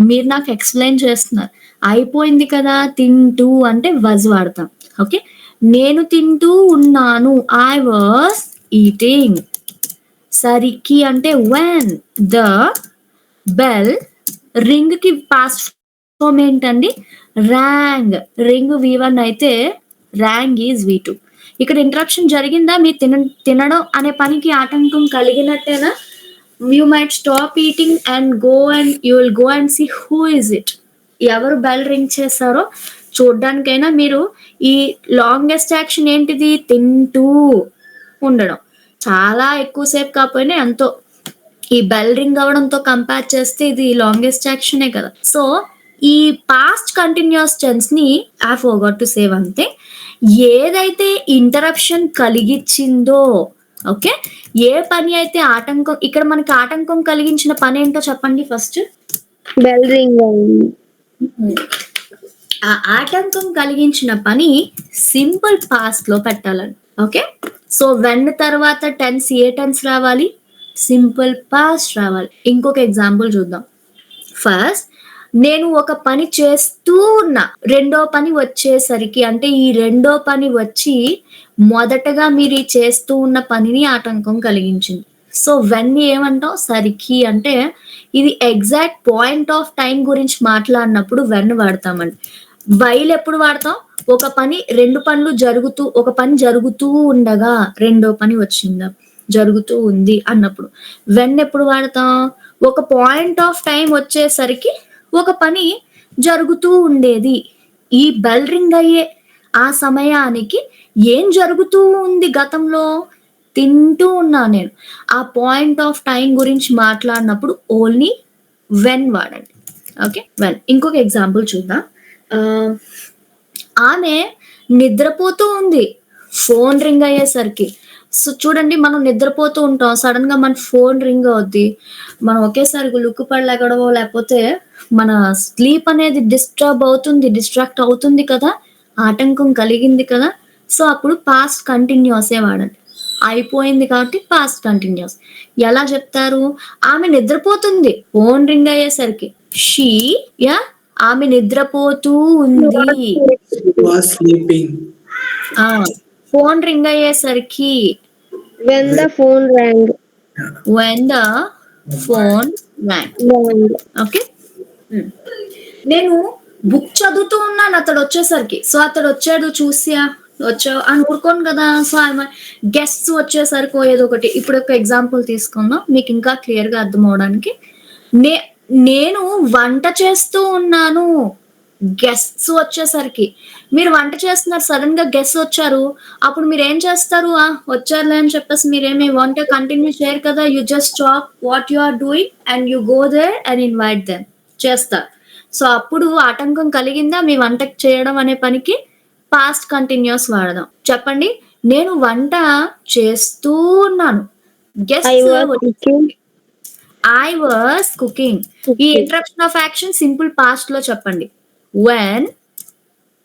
మీరు నాకు ఎక్స్‌ప్లెయిన్ చేస్తున్నారు. అయిపోయింది కదా! తింటూ అంటే వాస్ వాడతాం. ఓకే. నేను తింటూ ఉన్నాను. I was eating. సరికి అంటే వెన్ ద బెల్ రింగ్‌కి పాస్ట్ ఫార్మ్ ఏంటండి? రాంగ్. రింగ్ V1 అయితే రాంగ్ ఈజ్ V2. ఇక్కడ ఇంటరప్షన్ జరిగిందా? మీరు తినడం అనే పనికి ఆటంకం కలిగినట్టేనా? You might stop eating and you will go and see who is it. ఎవరు బెల్ రింగ్ చేశారో చూడ్డానికైనా మీరు ఈ లాంగెస్ట్ యాక్షన్ ఏంటిది? తింటూ ఉండడం. చాలా ఎక్కువ సేపు కాకపోయినా ఎంతో ఈ బెల్ రింగ్ అవ్వడంతో కంపేర్ చేస్తే ఇది లాంగెస్ట్ యాక్షనే కదా. సో ఈ పాస్ట్ కంటిన్యూస్ టెన్స్ ని I forgot to say one thing. ఏదైతే ఇంటరప్షన్ కలిగించిందో ఓకే, ఏ పని అయితే ఆటంకం ఇక్కడ మనకి ఆటంకం కలిగించిన పని ఏంటో చెప్పండి ఫస్ట్. Bell ring అయింది. ఆ ఆటంకం కలిగించిన పని సింపుల్ పాస్ట్ లో పెట్టాలండి. ఓకే. సో వెన్ తర్వాత టెన్స్ ఏ టెన్స్ రావాలి? సింపుల్ పాస్ట్ రావాలి. ఇంకొక ఎగ్జాంపుల్ చూద్దాం. ఫస్ట్ నేను ఒక పని చేస్తూ ఉన్నా, రెండో పని వచ్చేసరికి అంటే ఈ రెండో పని వచ్చి మొదటగా మీరు ఈ చేస్తూ ఉన్న పనిని ఆటంకం కలిగించింది. సో వెన్ ఏమంటాం? సరికి అంటే ఇది ఎగ్జాక్ట్ పాయింట్ ఆఫ్ టైం గురించి మాట్లాడినప్పుడు వెన్ వాడతామండి. వైల్ ఎప్పుడు వాడతాం? ఒక పని జరుగుతూ ఉండగా రెండో పని వచ్చిందా, జరుగుతూ ఉంది అన్నప్పుడు. వెన్ ఎప్పుడు వాడతాం? ఒక పాయింట్ ఆఫ్ టైం వచ్చేసరికి ఒక పని జరుగుతూ ఉండేది. ఈ బెల్ రింగ్ అయ్యే ఆ సమయానికి ఏం జరుగుతూ ఉంది గతంలో? తింటూ ఉన్నా నేను. ఆ పాయింట్ ఆఫ్ టైం గురించి మాట్లాడినప్పుడు ఓన్లీ వెన్ వాడండి. Okay, when. ఇంకొక ఎగ్జాంపుల్ చూద్దాం. ఆమె నిద్రపోతూ ఉంది ఫోన్ రింగ్ అయ్యేసరికి. సో చూడండి, మనం నిద్రపోతూ ఉంటాం, సడన్ గా మన ఫోన్ రింగ్ అవుద్ది, మనం ఒకేసారి లుక్కు లెగడమో లేకపోతే మన స్లీప్ అనేది డిస్ట్రాక్ట్ అవుతుంది కదా, ఆటంకం కలిగింది కదా. సో అప్పుడు పాస్ట్ కంటిన్యూసే వాడండి. అయిపోయింది కాబట్టి పాస్ట్ కంటిన్యూస్. ఎలా చెప్తారు? ఆమె నిద్రపోతుంది ఫోన్ రింగ్ అయ్యేసరికి. ఆమె నిద్రపోతూ ఉంది. was sleeping. ఫోన్ రింగ్ అయ్యేసరికి When the phone rang. when the phone rang. Okay. నేను బుక్ చదువుతూ ఉన్నాను అతడు వచ్చేసరికి. సో అతడు వచ్చాడు, వచ్చావు అని ఊరుకోను కదా. సో ఆమె గెస్ట్స్ వచ్చేసరికి ఏదో ఒకటి. ఇప్పుడు ఒక ఎగ్జాంపుల్ తీసుకుందాం మీకు ఇంకా క్లియర్ గా అర్థం అవడానికి. నేను వంట చేస్తూ ఉన్నాను, గెస్ట్స్ వచ్చేసరికి. మీరు వంట చేస్తున్నారు, సడన్ గా గెస్ట్స్ వచ్చారు, అప్పుడు మీరు ఏం చేస్తారు? వచ్చారులే అని చెప్పేసి మీరేమి వంట కంటిన్యూ చేయరు కదా. You just stop what you are doing and you go there and invite them చేస్తారు. సో అప్పుడు ఆటంకం కలిగిందా మీ వంట చేయడం అనే పనికి? పాస్ట్ కంటిన్యూస్ వాడదాం. చెప్పండి, నేను వంట చేస్తూ ఉన్నాను, ఐ వాస్ కుకింగ్. ఈ interruption of action simple past లో చెప్పండి. When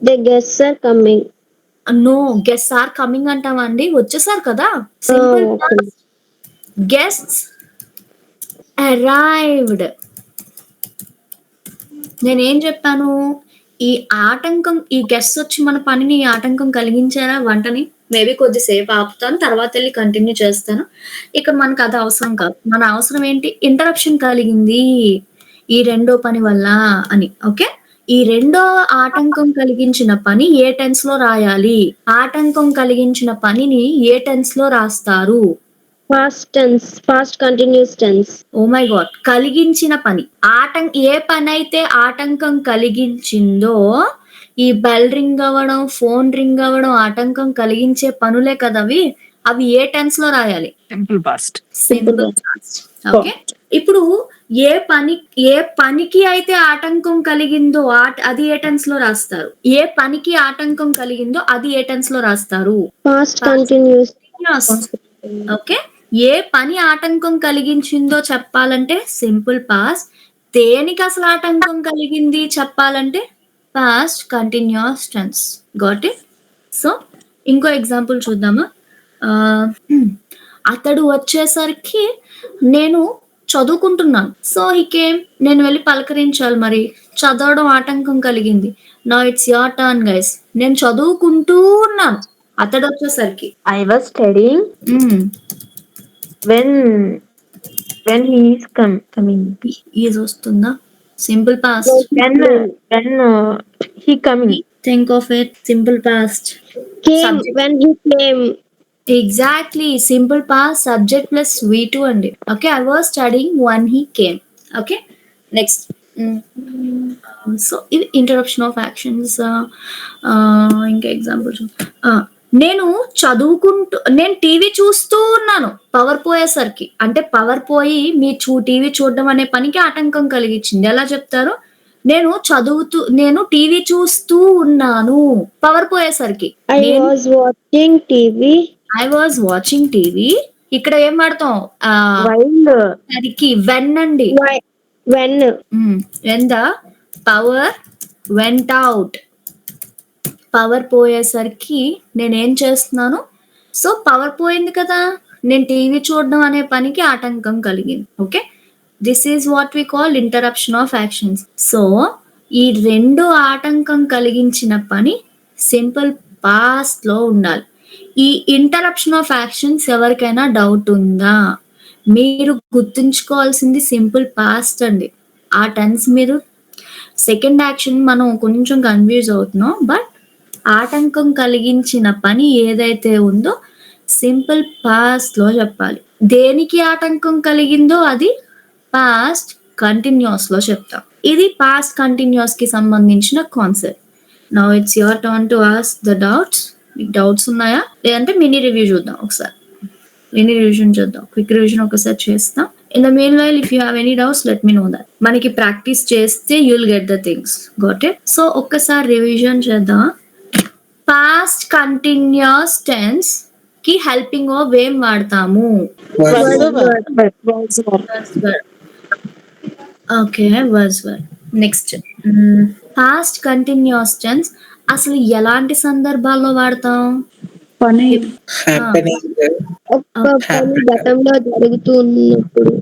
The guests are coming. No, guests are coming అంటామండి, వచ్చేసారు కదా. Simple past guests arrived. నేనేం చెప్పాను? ఈ ఆటంకం, ఈ గెస్ట్స్ వచ్చి మన పనిని ఆటంకం కలిగించారా వంటని? మేబీ కొద్దిసేపు ఆపుతాను, తర్వాత వెళ్ళి కంటిన్యూ చేస్తాను. ఇక మనకు అది అవసరం కాదు. మన అవసరం ఏంటి? ఇంటరప్షన్ కలిగింది ఈ రెండో పని వల్ల అని. ఓకే, ఈ రెండో ఆటంకం కలిగించిన పని ఏ టెన్స్ లో రాయాలి? ఆటంకం కలిగించిన పనిని ఏ టెన్స్ లో రాస్తారు? Past tense. Past continuous tense. Oh my God. కలిగించిన పని ఏ పని అయితే ఆటంకం కలిగించిందో, ఈ బెల్ రింగ్ అవ్వడం, ఫోన్ రింగ్ అవ్వడం ఆటంకం కలిగించే పనులే కదా అవి ఏ టెన్స్ లో రాయాలి? Simple past. Simple past. Okay. ఇప్పుడు ఏ పనికి అయితే ఆటంకం కలిగిందో అది ఏ టెన్స్ లో రాస్తారు? ఏ పనికి ఆటంకం కలిగిందో అది ఏ టెన్స్ లో రాస్తారు? Past continuous. ఓకే. ఏ పని ఆటంకం కలిగించిందో చెప్పాలంటే సింపుల్ పాస్ట్. దేనికి అసలు ఆటంకం కలిగింది చెప్పాలంటే past continuous tense. Got it? So ఇంకో ఎగ్జాంపుల్ చూద్దామా? అతడు వచ్చేసరికి నేను చదువుకుంటున్నాను. So he came. నేను వెళ్ళి పలకరించాలి మరి. చదవడం ఆటంకం కలిగింది. Now it's your turn guys. నేను చదువుకుంటూ ఉన్నాను. అతడొచ్చేసరికి. I was studying hmm. when he is coming. Is వస్తుందా? Simple past. When he coming. Think of it. Simple past. Came Subject. when he came. Exactly. Simple past subject plus V2 అండి. Okay. I was studying one he came. Okay. Next. So ఇది interruption of actions. ఇంకా example నేను నేను TV చూస్తూ ఉన్నాను power పోయేసరికి. అంటే power పోయి మీ టీవీ చూడడం అనే పనికి ఆటంకం కలిగించింది. ఎలా చెప్తారు? నేను టీవీ చూస్తూ ఉన్నాను పవర్ పోయేసరికి. I was watching TV. I was watching TV. ఇక్కడ ఏం వాడతాం? While సరికి వెన్ అండి. When when the power went out. Power పోయేసరికి నేనేం చేస్తున్నాను? సో పవర్ పోయింది కదా, నేను టీవీ చూడడం అనే పనికి ఆటంకం కలిగింది. Okay. This is what we call interruption of actions. So ఈ రెండు ఆటంకం కలిగించిన పని సింపుల్ పాస్ట్ లో ఉండాలి. ఈ ఇంటరప్షన్ ఆఫ్ యాక్షన్స్ ఎవరికైనా డౌట్ ఉందా? మీరు గుర్తుంచుకోవాల్సింది సింపుల్ పాస్ట్ అండి. ఆ టెన్స్ మీరు సెకండ్ యాక్షన్ మనం కొంచెం కన్ఫ్యూజ్ అవుతున్నాం. బట్ ఆటంకం కలిగించిన పని ఏదైతే ఉందో సింపుల్ పాస్ట్ లో చెప్పాలి. దేనికి ఆటంకం కలిగిందో అది పాస్ట్ కంటిన్యూస్ లో చెప్తాం. ఇది పాస్ట్ కంటిన్యూస్ కి సంబంధించిన concept. Now it's your turn to ask the doubts. మీకు డౌట్స్ ఉన్నాయా? లేదంటే మినీ రివ్యూ చూద్దాం ఒకసారి. మినీ రివిజన్ చేద్దాం. క్విక్ రివిజన్ ఒకసారి చేస్తాం. In the main while if you have any doubts let me know that. మనకి ప్రాక్టీస్ చేస్తే you'll get the things. Got it? So ఒక్కసారి రివిజన్ చేద్దాం. పాస్ట్ కంటిన్యూస్ టెన్స్ కి హెల్పింగ్ వర్బ్ ఏం వాడతాము? Okay, was verb. Next, past continuous tense అసలు ఎలాంటి సందర్భాల్లో వాడతాం? హ్యాపెనింగ్. ఒక పని గతంలో జరుగుతున్నప్పుడు.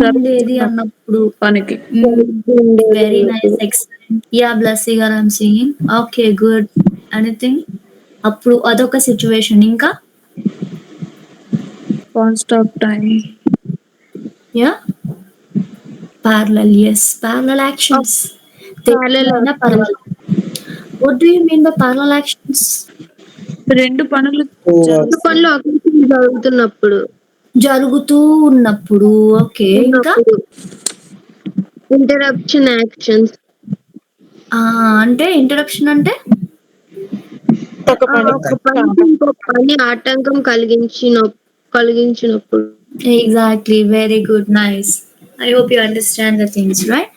ఉండేది అన్నప్పుడు పనికి. Very nice, excellent. Yeah Blessy గారు I'm seeing. Okay, good. Anything? అప్పుడు అదొక సిచ్యువేషన్. ఇంకా Paused of time. Yeah parallel. Yes, parallel actions. Parallel actions. What do you mean by parallel actions? రెండు పనులు ఒక పనిలో ఒకటి జరుగుతూ ఉన్నప్పుడు. ఓకే. ఇంకా ఇంటరప్షన్ యాక్షన్స్. అంటే ఇంటరప్షన్ అంటే ఒక పని ఇంకో పని ఆటంకం కలిగించినప్పుడు. Exactly. Very good. Nice. I hope you understand the things, right?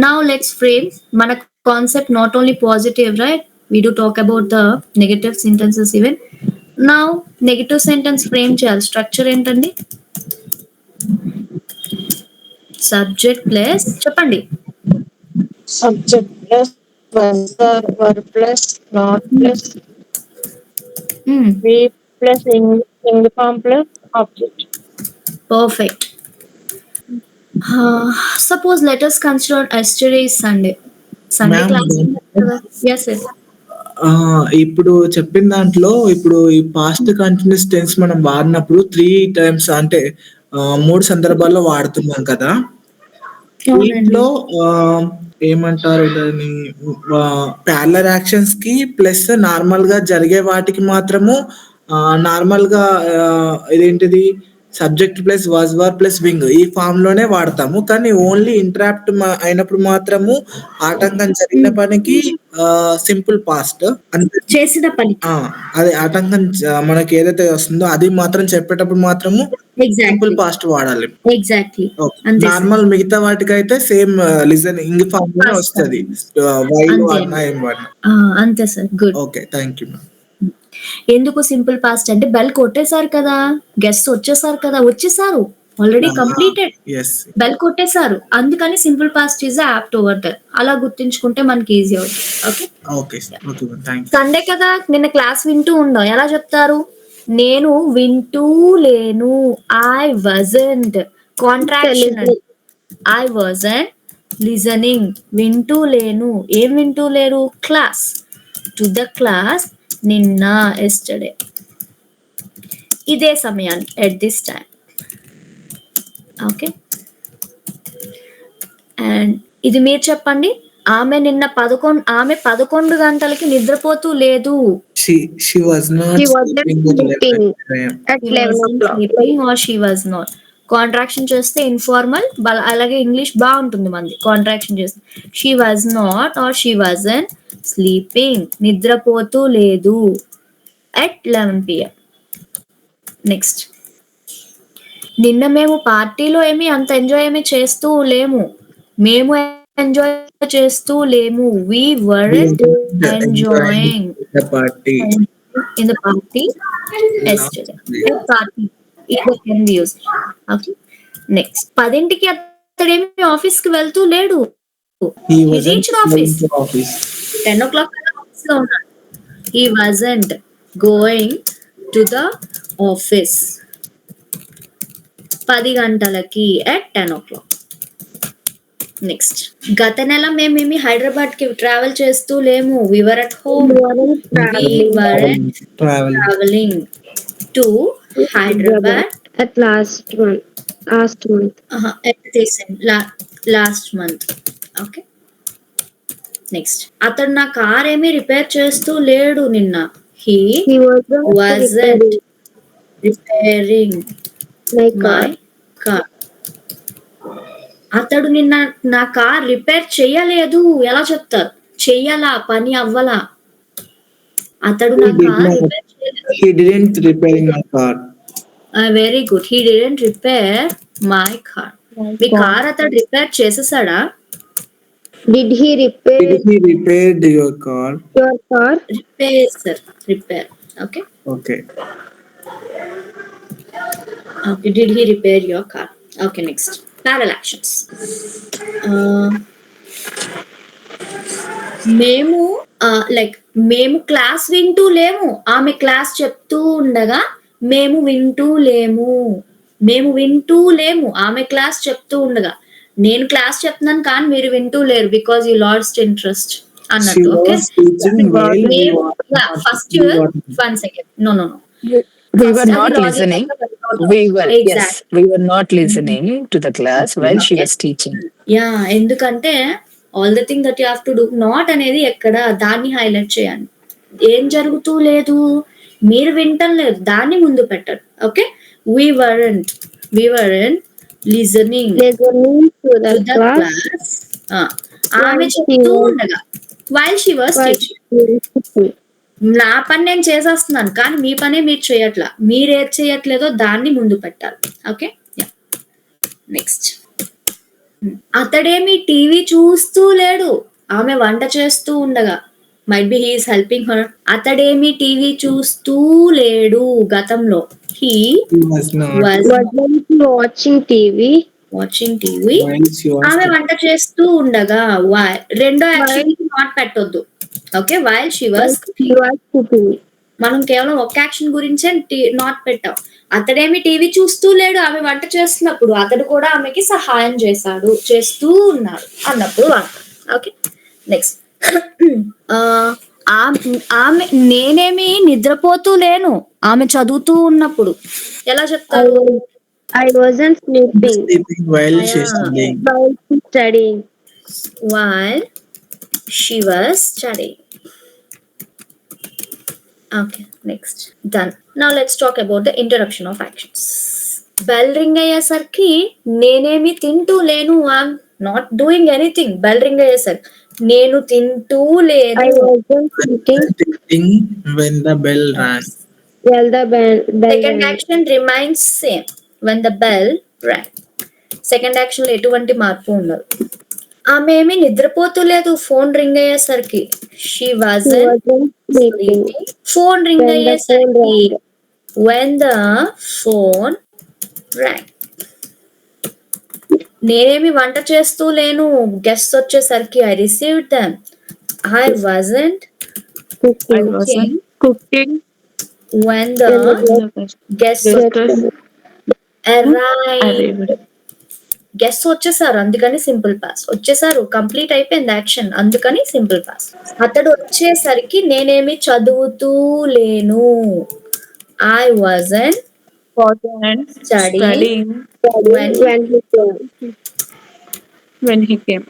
Now let's frame. Mana concept not only positive, right? We do talk about the negative sentences even. Now negative sentence frame cheyali. Structure entandi? Subject plus cheppandi. Subject plus verb plus not plus V plus English form plus object. Perfect. Suppose let us consider yesterday is Sunday. Sunday Ma'am, class. Yes, yes. ఇప్పుడు చెప్పిన దాంట్లో ఇప్పుడు ఈ past continuous tense మనం వాడినప్పుడు 3 times అంటే 3 సందర్భాల్లో వాడుతున్నాం కదా. దీంట్లో ఏమంటారు దాన్ని, ప్యారలల్ యాక్షన్స్ కి ప్లస్ నార్మల్ గా జరిగే వాటికి మాత్రము నార్మల్ గా ఇదేంటిది subject plus was verb plus wing ఈ ఫామ్ లోనే వాడతాము. కానీ ఓన్లీ ఇంటరాప్ట్ అయినప్పుడు మాత్రము ఆటంకం జరిగిన పనికి సింపుల్ పాస్ట్ చేసిన పని. అదే ఆటంకం మనకి ఏదైతే వస్తుందో అది మాత్రం చెప్పేటప్పుడు మాత్రము సింపుల్ పాస్ట్ వాడాలి. ఎగ్జాక్ట్లీ. నార్మల్ మిగతా వాటికైతే సేమ్ లిజనింగ్ ఫామ్ లోనే వస్తుంది. వైల్ వాడినా ఏం వాడినా. అంతే sir. Good. Okay, thank you ma'am. ఎందుకు సింపుల్ పాస్ట్ అంటే బెల్ కొట్టేశారు కదా, గెస్ట్ వచ్చేసారు ఆల్రెడీ కంప్లీటెడ్. బెల్ కొట్టేశారు, అందుకని simple past is apt over there. అలా గుర్తుంచుకుంటే మనకి ఈజీ అవుతుంది. ఓకే. సండే కదా, నిన్న క్లాస్ వింటూ ఉండం. ఎలా చెప్తారు? నేను వింటూ లేను. I wasn't. కాంట్రాక్షన్ అండి. I wasn't listening. వింటూ లేను. ఏం వింటూ లేరు? క్లాస్. టు ద క్లాస్ నిన్న, ఎస్టర్డే. ఇదే సమయాన్ని, at this time. Okay. And ఇది మీరు చెప్పండి. ఆమె 11 గంటలకి నిద్రపోతూ లేదు. She was not She wasn't sleeping at 11 sleeping a.m. at 11 o'clock. or she was not. Contraction చేస్తే ఇన్ఫార్మల్, అలాగే ఇంగ్లీష్ బాగుంటుంది మంది. కాంట్రాక్షన్ చేస్తే she was not or she wasn't sleeping. నిద్రపోతూ లేదు at 11 p.m. నెక్స్ట్, నిన్న మేము పార్టీలో ఏమి అంత ఎంజాయ్ ఏమి చేస్తూ లేము. మేము ఎంజాయ్ చేస్తూ లేము. We weren't enjoying the party. in the party yesterday. A party. Either can be used. Okay. Next. 10కి అతడేమి ఆఫీస్ కి వెళ్తూ లేడు. He He wasn't reached going office. to office. 10 o'clock office లో ఉన్నాడు. He wasn't going to the office. 10 గంటలకి at 10 o'clock. Next, గత నెల మేమేమి హైదరాబాద్ కి ట్రావెల్ చేస్తూ లేము. We were at home. We weren't traveling. We weren't Travel. traveling to Hyderabad At last month. at this last month. Okay. Next, అతడు నా car ఏమి రిపేర్ చేస్తూ లేడు నిన్న. He He wasn't repairing my my car. అతడు నిన్న నా car repair చేయలేదు. ఎలా చెప్తారు? చెయ్యాలా, పని అవ్వలా. అతడు నా He did car not. Repair చేయలేదు. He didn't repairing my car. Very good. He didn't repair my car. Me car అతడు repair చేసేసాడా? Did he repair Did he repaired your car? your car? Repair sir, repair. Okay. Okay. Okay, did he repair your car? Okay. Next, parallel actions. మేము class వింటూ లేము. ఆమె class చెప్తూ ఉండగా మేము వింటూ లేము. ఆమె క్లాస్ చెప్తూ ఉండగా. నేను క్లాస్ చెప్తున్నాను కానీ మీరు వింటూ లేరు. బికాజ్ యూ లాస్ట్ ఇంట్రెస్ట్ అన్నట్టు. She okay. was teaching while we were first we were- 1 second. No. We were First, not అది listening. logical. We were, yes, Exactly. we were not listening to the class while she was teaching. Yeah, ఎందుకంటే all the thing that you have to do. Not అనేది ఎక్కడ, దాన్ని highlight చేయండి. ఏం జరుగుతూ లేదు, మీరు వింటం లేదు, దాన్ని ముందు పెట్టండి. Okay. we weren't listening Listening to the to the class. class. ఆమె చెప్తూ ఉండగా, while she was teaching. నా పని నేను చేసేస్తున్నాను కానీ మీ పనే మీరు చేయట్లా. మీరేం చేయట్లేదో దాన్ని ముందు పెట్టాలి. ఓకే. నెక్స్ట్, అతడేమి టీవీ చూస్తూ లేడు. ఆమె వంట చేస్తూ ఉండగా. Might be he is helping her. అతడేమి టీవీ చూస్తూ లేడు గతంలో. He was not Wasn't he watching TV? Watching TV. while she was ఆమె వంట చేస్తూ ఉండగా. రెండో యాక్షన్ నాట్ పెట్టొద్దు. Okay. While she was. He was cooking. మనం కేవలం ఒక యాక్షన్ గురించే నాట్ పెట్టాం. అతడేమి టీవీ చూస్తూ లేడు. ఆమె వంట చేస్తున్నప్పుడు అతడు కూడా ఆమెకి సహాయం చేస్తూ ఉన్నాడు అన్నప్పుడు ఓకే. నెక్స్ట్, ఆమె నేనేమి నిద్రపోతూ లేను. ఆమె చదువుతూ ఉన్నప్పుడు ఎలా చెప్తారు? I wasn't sleeping sleeping while she was Yeah. studying. while studying. While she was studying. Okay, next. Done. Now let's talk about the interruption of actions. Bell ring అయ్యేసరికి నేనేమి తింటూ లేను. I'm not doing anything. Bell ring అయ్యేసరికి నేను తింటూ I లేను. wasn't eating Sitting when the bell rang. while the bell Second rang. action remains same when the bell rang. Second action లో ఎటువంటి మార్పు ఉండదు. ఆమె ఏమి నిద్రపోతూ లేదు ఫోన్ రింగ్ అయ్యేసరికి. She He wasn't wasn't sleeping phone ring when the phone అయ్యేసరికి. rang. when the phone rang. నేనేమి వంట చేస్తూ లేను. గెస్ట్ వచ్చేసరికి I received them. I wasn't Cooking. cooking Cooking when the guests arrived. Guess వచ్చేసారు అందుకని simple pass. వచ్చేసారు, complete అయిపోయింది యాక్షన్ అందుకని సింపుల్ పాస్. అతడు వచ్చేసరికి నేనేమి చదువుతూ లేను. I wasn't studying when when he came.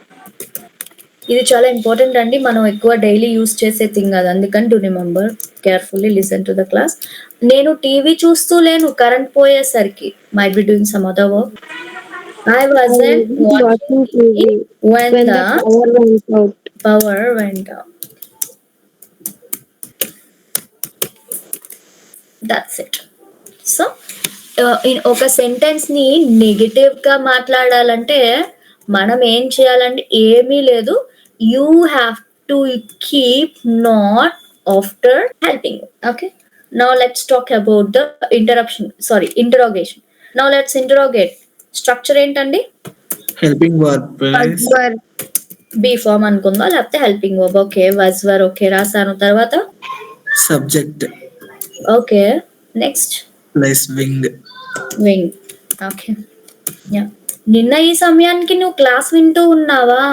ఇది చాలా ఇంపార్టెంట్ అండి. మనం ఎక్కువ డైలీ యూస్ చేసే థింగ్ అది. అందుకని to remember carefully listen to the class. నేను టీవీ చూస్తూ లేను కరెంట్ పోయేసరికి. Might be doing some other work. I wasn't watching TV when the power went out. That's it. So, in ఒక sentence ని negative గా మాట్లాడాలంటే మనం ఏం చేయాలంటే ఏమీ లేదు. You have to keep not after helping. Okay, now let's talk about the interrogation. Now let's interrogate. Structure ఏంటండి? Helping verb. బి ఫార్మ్ అనుకుందా లేకపోతే helping verb. Okay, was were. Okay, రాసాను. తర్వాత subject. Okay, next plus ing. Ing. Okay, yeah. నిన్న ఈ సమయానికి నువ్వు class వింటూ ఉన్నావా?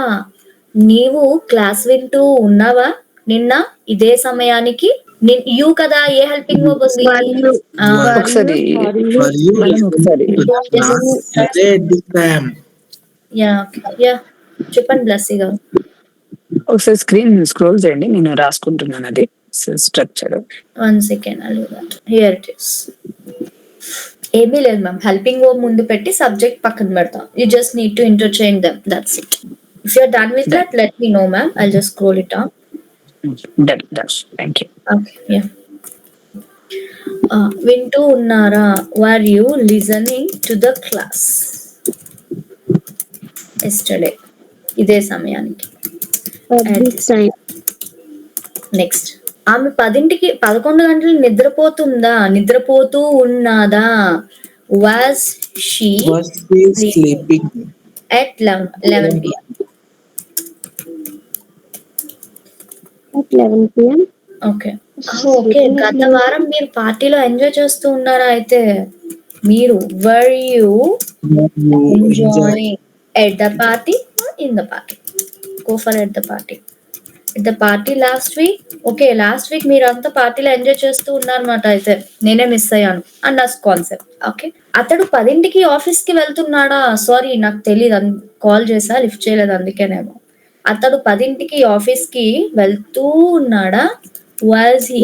నీవు క్లాస్ వింటూ ఉన్నావా నిన్న ఇదే సమయానికి? యూ కదా, ఏ హెల్పింగ్ వర్బ్ ఉంది? ఒకసారి For you మనం ఒకసారి to the class at this time. Yeah, yeah, చెప్పండి బ్లెస్సీ గారు. ఒకసారి స్క్రీన్ స్క్రోల్ చేయండి, నేను రాసుకుంటున్నాను అది structure. 1 second, I'll do that. Here it is. ఏమీ లేదు మ్యామ్, హెల్పింగ్ వర్బ్ ముందు పెట్టి సబ్జెక్ట్ పక్కన పెడతాం. You just need to interchange them, that's it. If you're done with that let me know ma'am, I'll just scroll it down. Done, thank you. Okay, yeah. వింటూ ఉన్నారా? Were you listening to the class yesterday ఇదే సమయానికి? Next, ఆమె 11 గంటలు నిద్రపోతూ ఉన్నదా? Was she Was she sleeping? at 11 p.m. At 11 p.m. Okay, okay. గత వారం మీరు పార్టీలో ఎంజాయ్ చేస్తూ ఉన్నారా? అయితే మీరు were you enjoying at the party or in the party? Go for at the party. At the party last week. Okay, last week మీరు అంతా పార్టీలో ఎంజాయ్ చేస్తూ ఉన్నారన్నమాట. అయితే నేనే మిస్ అయ్యాను అన్న కాన్సెప్ట్. ఓకే, అతడు 10కి ఆఫీస్ కి వెళ్తున్నాడా? సారీ, నాకు తెలియదు, కాల్ చేసా లిఫ్ట్ చేయలేదు అందుకేనేమో. అతడు 10కి ఆఫీస్ కి వెళ్తూ ఉన్నాడా? Was he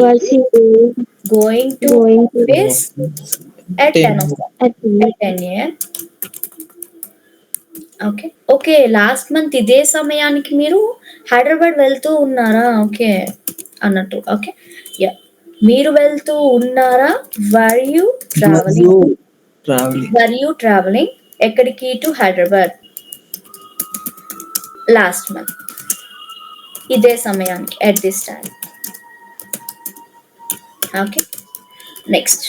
going to office at 10 o'clock? At 10 a.m. Okay, okay. Last month ఇదే సమయానికి మీరు హైదరాబాద్ వెళ్తూ ఉన్నారా? ఓకే అన్నట్టు. Okay, yeah. మీరు వెళ్తూ ఉన్నారా? వర్ యూ ట్రావెలింగ్ ఎక్కడికి? టు హైదరాబాద్ లాస్ట్ మంత్ ఇదే సమయానికి, at this time. Okay, next,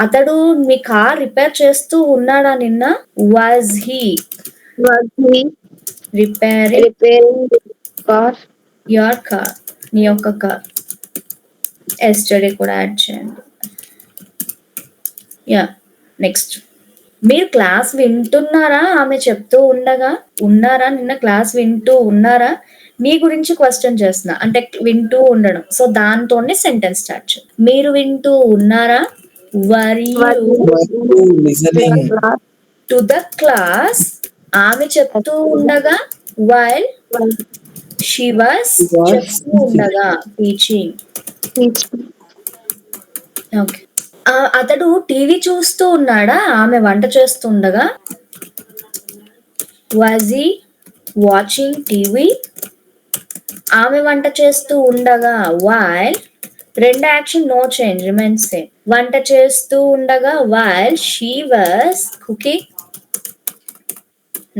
అతడు మీ కార్ రిపేర్ చేస్తూ ఉన్నాడా నిన్న? Was he repairing your car? నీ యొక్క కార్. ఎస్టర్డే కూడా యాడ్ చేయండి. యా, నెక్స్ట్, మీరు క్లాస్ వింటున్నారా? ఆమె చెప్తూ ఉండగా ఉన్నారా? నిన్న క్లాస్ వింటూ ఉన్నారా? మీ గురించి క్వశ్చన్ చేస్తున్నా, అంటే వింటూ ఉండడం. సో దాంతోనే సెంటెన్స్ స్టార్ట్ చేయండి. మీరు వింటూ ఉన్నారా? Were you Listening. To the class? ఆమె చెప్తూ ఉండగా వైల్ షీ వాస్ చెప్తూ ఉండగా టీచింగ్. ఓకే, అతడు టీవీ చూస్తూ ఉన్నాడా? ఆమె వంట చేస్తుండగా వాజ్ హీ వాచింగ్ టీవీ? ఆమె వంట చేస్తూ ఉండగా వైల్, రెండు action no change, remains same. వంట చేస్తూ ఉండగా while she was cooking.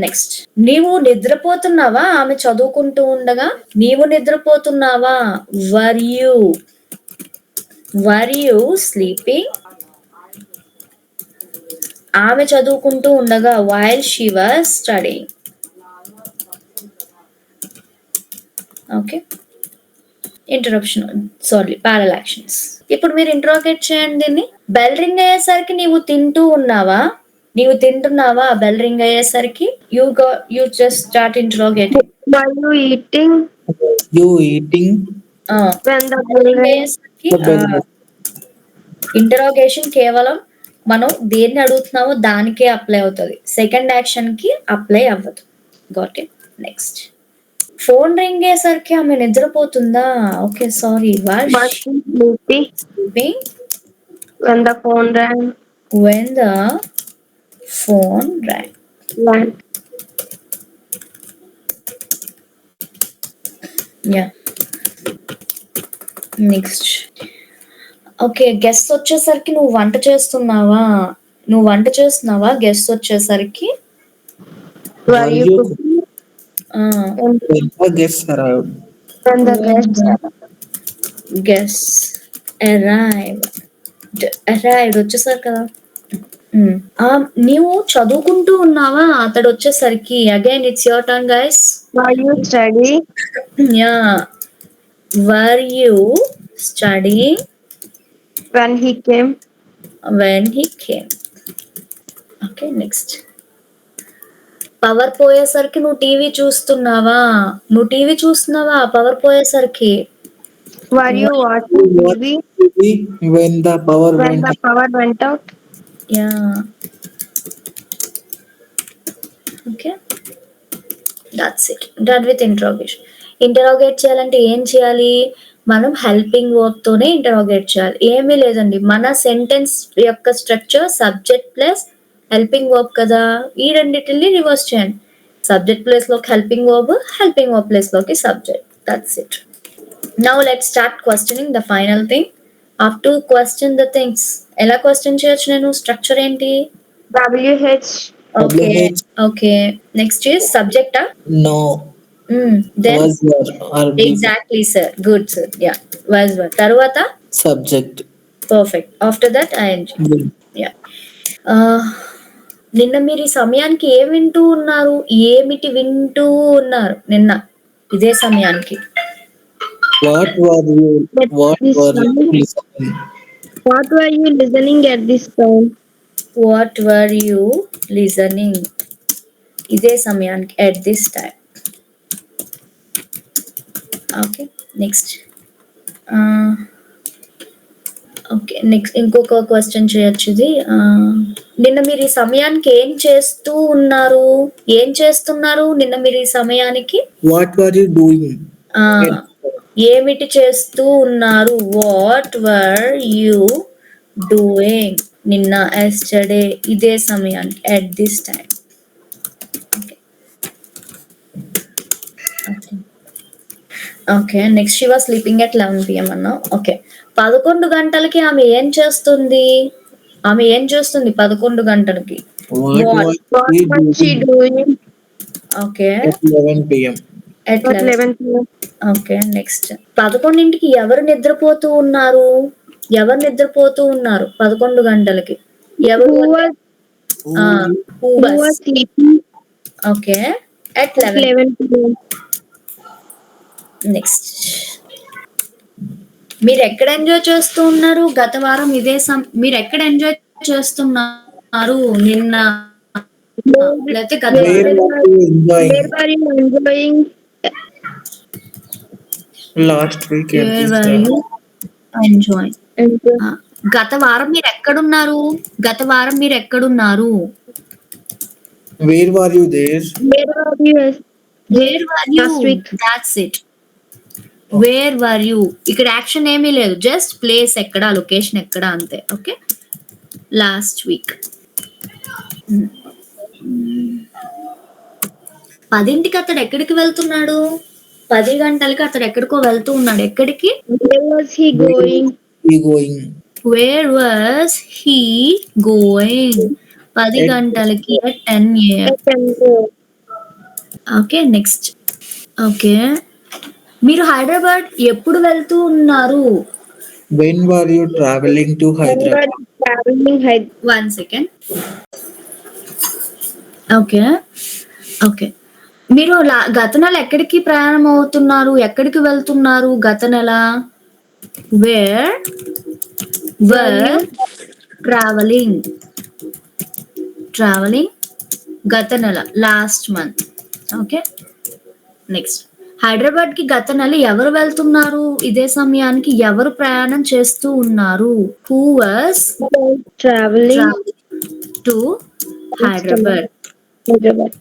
Next, నీవు నిద్రపోతున్నావా? ఆమె చదువుకుంటూ ఉండగా. నీవు నిద్రపోతున్నావా? Were you sleeping? ఆమె చదువుకుంటూ ఉండగా while she was studying. Okay, interruption, sorry parallel actions. ఇప్పుడు మీరు ఇంట్రోగేట్ చేయండి దీన్ని. బెల్ రింగ్ అయ్యేసరికి నీవు తింటున్నావా బెల్ రింగ్ అయ్యేసరికి you just start interrogating. Were you eating You eating when the bell ring bell అయ్యేసరికి the bell? ఇంటరోగేషన్ కేవలం మనం దేన్ని అడుగుతున్నామో దానికే అప్లై అవుతుంది, సెకండ్ యాక్షన్ కి అప్లై అవ్వదు. Got it. Next, phone ring అయ్యేసరికి ఆమె నిద్రపోతుందా? Okay, sorry, was she sleepy when the phone rang? when the phone rang. Rang. Yeah. Next, okay, guest వచ్చేసరికి నువ్వు వంట చేస్తున్నావా? గెస్ట్ వచ్చేసరికి Were you you cooking when the guests arrived? when the guests arrived? Guest arrived వచ్చేసారు కదా. నీవు చదువుకుంటూ ఉన్నావా అతడు వచ్చేసరికి? Again it's your turn guys. Were you studying yeah, were you studying when he came? when he came. Okay, next, power పోయేసరికి నువ్వు TV చూస్తున్నావా? పవర్ పోయేసరికి. Were you watching TV When the power when went the power went out? Yeah, okay, that's it. Done with interrogation. Interrogate చేయాలంటే ఏం చేయాలి? మనం helping verb తోనే interrogate చేయాలి. ఏమీ లేదండి, మన సెంటెన్స్ యొక్క structure subject plus helping verb కదా, ఈ రెండింటిని రివర్స్ చేయండి. సబ్జెక్ట్ ప్లేస్ లోకి హెల్పింగ్ వర్బ్ ప్లేస్ లోకి subject. That's it. Now let's start questioning the final thing. Up to question the things. ఎలా క్వశ్చన్ చేయొచ్చు నేను? స్ట్రక్చర్ ఏంటి? WH. Okay, WH. Okay, next is సబ్జెక్టా? no then was your or be exactly sir, good sir. Yeah, was were. తర్వాత subject. Perfect. After that ING. యా. నిన్న మీరు ఈ సమయానికి ఏమిటి వింటూ ఉన్నారు నిన్న ఇదే సమయానికి? What were you This time. listening? What were you listening at this time? What were you listening? ఇదే సమయానికి, at this time. Okay, next. Okay, next ఇంకొక క్వశ్చన్ చేయొచ్చు ఇది. నిన్న మీరు ఈ సమయానికి ఏం చేస్తున్నారు? నిన్న మీరు ఈ సమయానికి What were you doing? ఏమిటి చేస్తూ ఉన్నారు? What were you doing? నిన్న, ఎస్టర్డే, ఇదే సమయానికి, at this time. Okay, next, she was sleeping at 11 PM అన్నా. ఓకే, 11 గంటలకి ఆమె ఏం చేస్తుంది? 11 గంటలకి. What What? was What he was she doing doing okay, at 11 p.m.? At at 11 p.m.? Okay, next, 11ంటికి ఎవరు నిద్రపోతూ ఉన్నారు? 11 గంటలకి ఎవరు? Who was who who was was? sleeping okay, at at 11 p.m.? Next, మీరు ఎక్కడ ఎంజాయ్ చేస్తూ ఉన్నారు? గత వారం ఇదే మీరు ఎక్కడ ఎంజాయ్ చేస్తున్నారు? నిన్న, లేకపోతే గత Where వారం? were you enjoying Where were you enjoying last week at Where this were time? you enjoying? enjoying? గత వారం మీరు ఎక్కడున్నారు? Where were you there? Where were you where were you? last week? That's it. Where were you. ఇక్కడ action ఏమీ లేదు, just place ఎక్కడ, location ఎక్కడ, అంతే. Okay, last week. 10ంటికి అతడు ఎక్కడికి వెళ్తున్నాడు? 10 గంటలకి అతడు ఎక్కడికో వెళ్తూ ఉన్నాడు. ఎక్కడికి? Where was he going? He going where was he going? 10 గంటలకి, at 10 AM. At 10 a.m. Okay, next. Okay, మీరు హైదరాబాద్ ఎప్పుడు వెళ్తూ ఉన్నారు? when were you traveling to When were Hyderabad? you traveling Hyderabad? 1 second. Okay, okay, మీరు గత నెల ఎక్కడికి ప్రయాణం అవుతున్నారు? ఎక్కడికి వెళ్తున్నారు గత నెల? వేర్ ట్రావెలింగ్ గత నెల, last month. Okay, next Hyderabad కి గత నెల ఎవరు వెళ్తున్నారు? ఇదే సమయానికి ఎవరు ప్రయాణం చేస్తూ ఉన్నారు? Who was travelling to Hyderabad Hyderabad.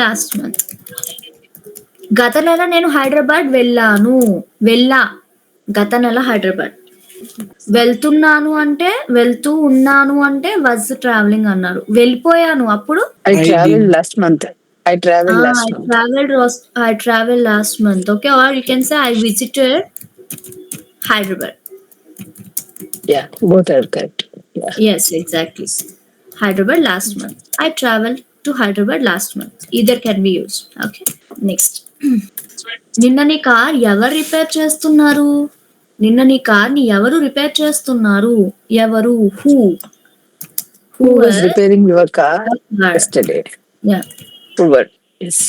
Last month. గత నెల నేను హైదరాబాద్ గత నెల హైదరాబాద్. వెళ్తున్నాను అంటే, వెళ్తూ ఉన్నాను అంటే వాజ్ ట్రావెలింగ్ అన్నారు. వెళ్ళిపోయాను అప్పుడు I I traveled did. last month. I traveled last month. I traveled last month. Okay, or you can say I visited Hyderabad. Yeah, both are correct. Yeah. Yes, exactly. Hyderabad last month. I traveled to Hyderabad last month. Either can be used. Okay, next. నిన్న నీ car ఎవరు repair చేస్తున్నారు? నిన్న నీ car ని ఎవరు repair చేస్తున్నారు? ఎవరు? Who Who was repairing your car Car. yesterday? Yeah, Who were? Yes.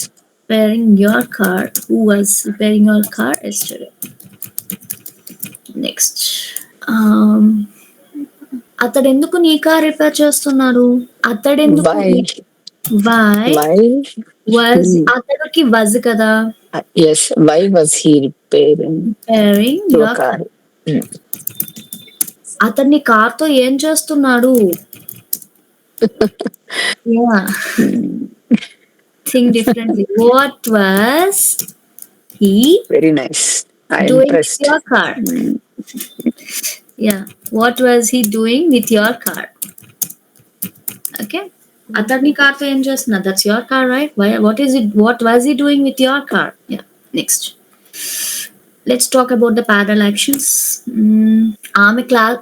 repairing your car. Who was repairing your car yesterday? Next. అతడు ఎందుకు నీ కార్ రిపేర్ చేస్తున్నారు? అతడెందుకు? Why? Why Why? was అతడికి was కదా? Yes. Why was he repairing repairing your your car? Mm. అతన్ని car తో ఏం చేస్తున్నాడు? Yeah, think differently. What was he Very nice. I am doing impressed. with your car? Yeah, what was he doing with your car? Okay, అతన్ని car తో ఏం చేస్తున్నా? That's your car, right? What was he doing with your car? Yeah, next. Let's talk about the parallel actions. ఆమె class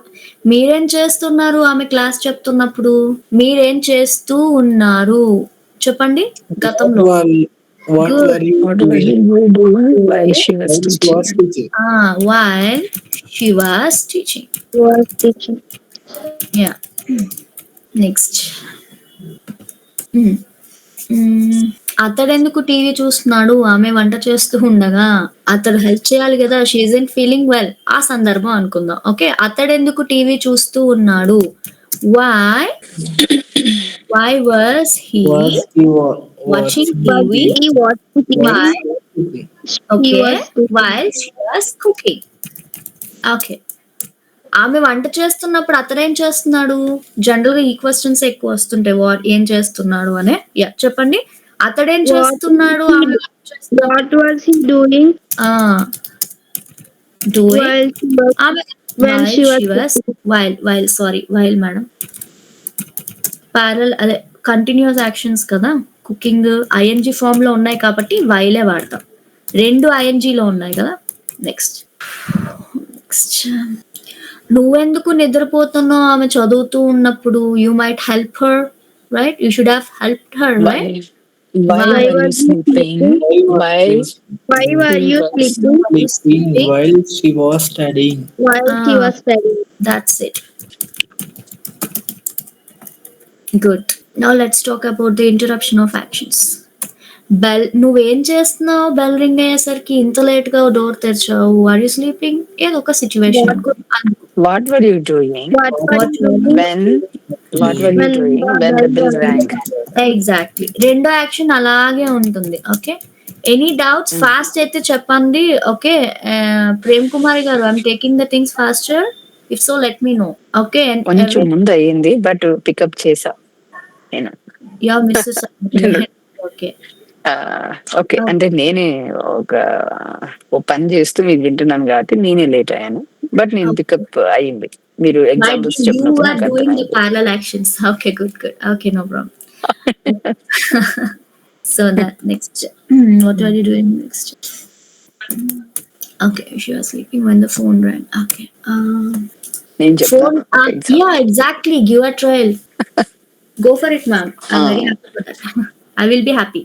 మీరేం చేస్తున్నారు? ఆమె class చెప్తున్నప్పుడు మీరేం చేస్తూ ఉన్నారు చెప్పండి గతంలో. What Good. were you What were doing? you doing while she was While she teaching? was teaching? While she was teaching. Was teaching. Yeah, next. అతడెందుకు టీవీ చూస్తున్నాడు? ఆమె వంట చేస్తూ ఉండగా. అతడు హెల్ప్ చేయాలి కదా. She isn't feeling well. ఆ సందర్భం అనుకుందాం. ఓకే, అతడెందుకు టీవీ చూస్తూ ఉన్నాడు? Why was he Was he watching watching TV? He was teaching. Why? cooking? Okay, was cooking. while she was cooking. Okay, ఆమె వంట చేస్తున్నప్పుడు అతడేం చేస్తున్నాడు? జనరల్ గా ఈ క్వశ్చన్స్ ఎక్కువ వస్తుంటాయి. ఏం చేస్తున్నాడు అనే. యా, చెప్పండి. అతడేం What చేస్తున్నాడు? ఆమె వంట చేస్తున్నప్పుడు. What was he doing Doing. while she was ఆమె when she was while madam. Parallel అదే కంటిన్యూస్ యాక్షన్స్ కదా. కుకింగ్ ఐఎన్జి ఫామ్ లో ఉన్నాయి కాబట్టి వైలే వాడతాం. రెండు ఐఎన్జి లో ఉన్నాయి కదా. నెక్స్ట్. నువ్వెందుకు నిద్రపోతున్నావు? ఆమె చదువుతూ ఉన్నప్పుడు. You might help her, right? You should have helped her, right? Why Why were you sleeping? Why? Why were you sleeping Sleeping while she was studying. while she was studying? That's it. Good. Now let's talk about the interruption of actions. Bell నువ్వేం చేస్తున్నావు? Bell ring అయ్యేసరికి ఇంత late గా door తెరిచావు. Are you sleeping? ఏదో ఒక situation. What were you doing What were you doing when? What were you when doing when the bell rang? Exactly, రెండో action అలాగే ఉంటుంది. ఓకే, ఎనీ డౌట్స్ ఫాస్ట్ అయితే చెప్పండి. Okay, Prem Kumari garu, I'm taking the things faster. If so let me know. Okay, కొంచెం ముందు అయ్యింది but pickup చేసా నేను. Yeah missus. ఓకే, ఓకే, అంటే నేనే ఓ పని చేస్తూ మీరు వింటున్నాను కాబట్టి నేనే లేట్ అయ్యాను. బట్ నేను పికప్ అయ్యింది. మీరు ఎగ్జాంపుల్స్ చెప్పినప్పుడు నాకు అర్థమైంది. parallel actions. Okay, good. Okay, no problem. So that next. What are you doing next? Okay, she was sleeping when the phone rang. Okay. నేను Phone. చెప్తాను. Yeah, exactly. Give a trial. Go for it, ma'am. I'm very happy for that. I will be happy.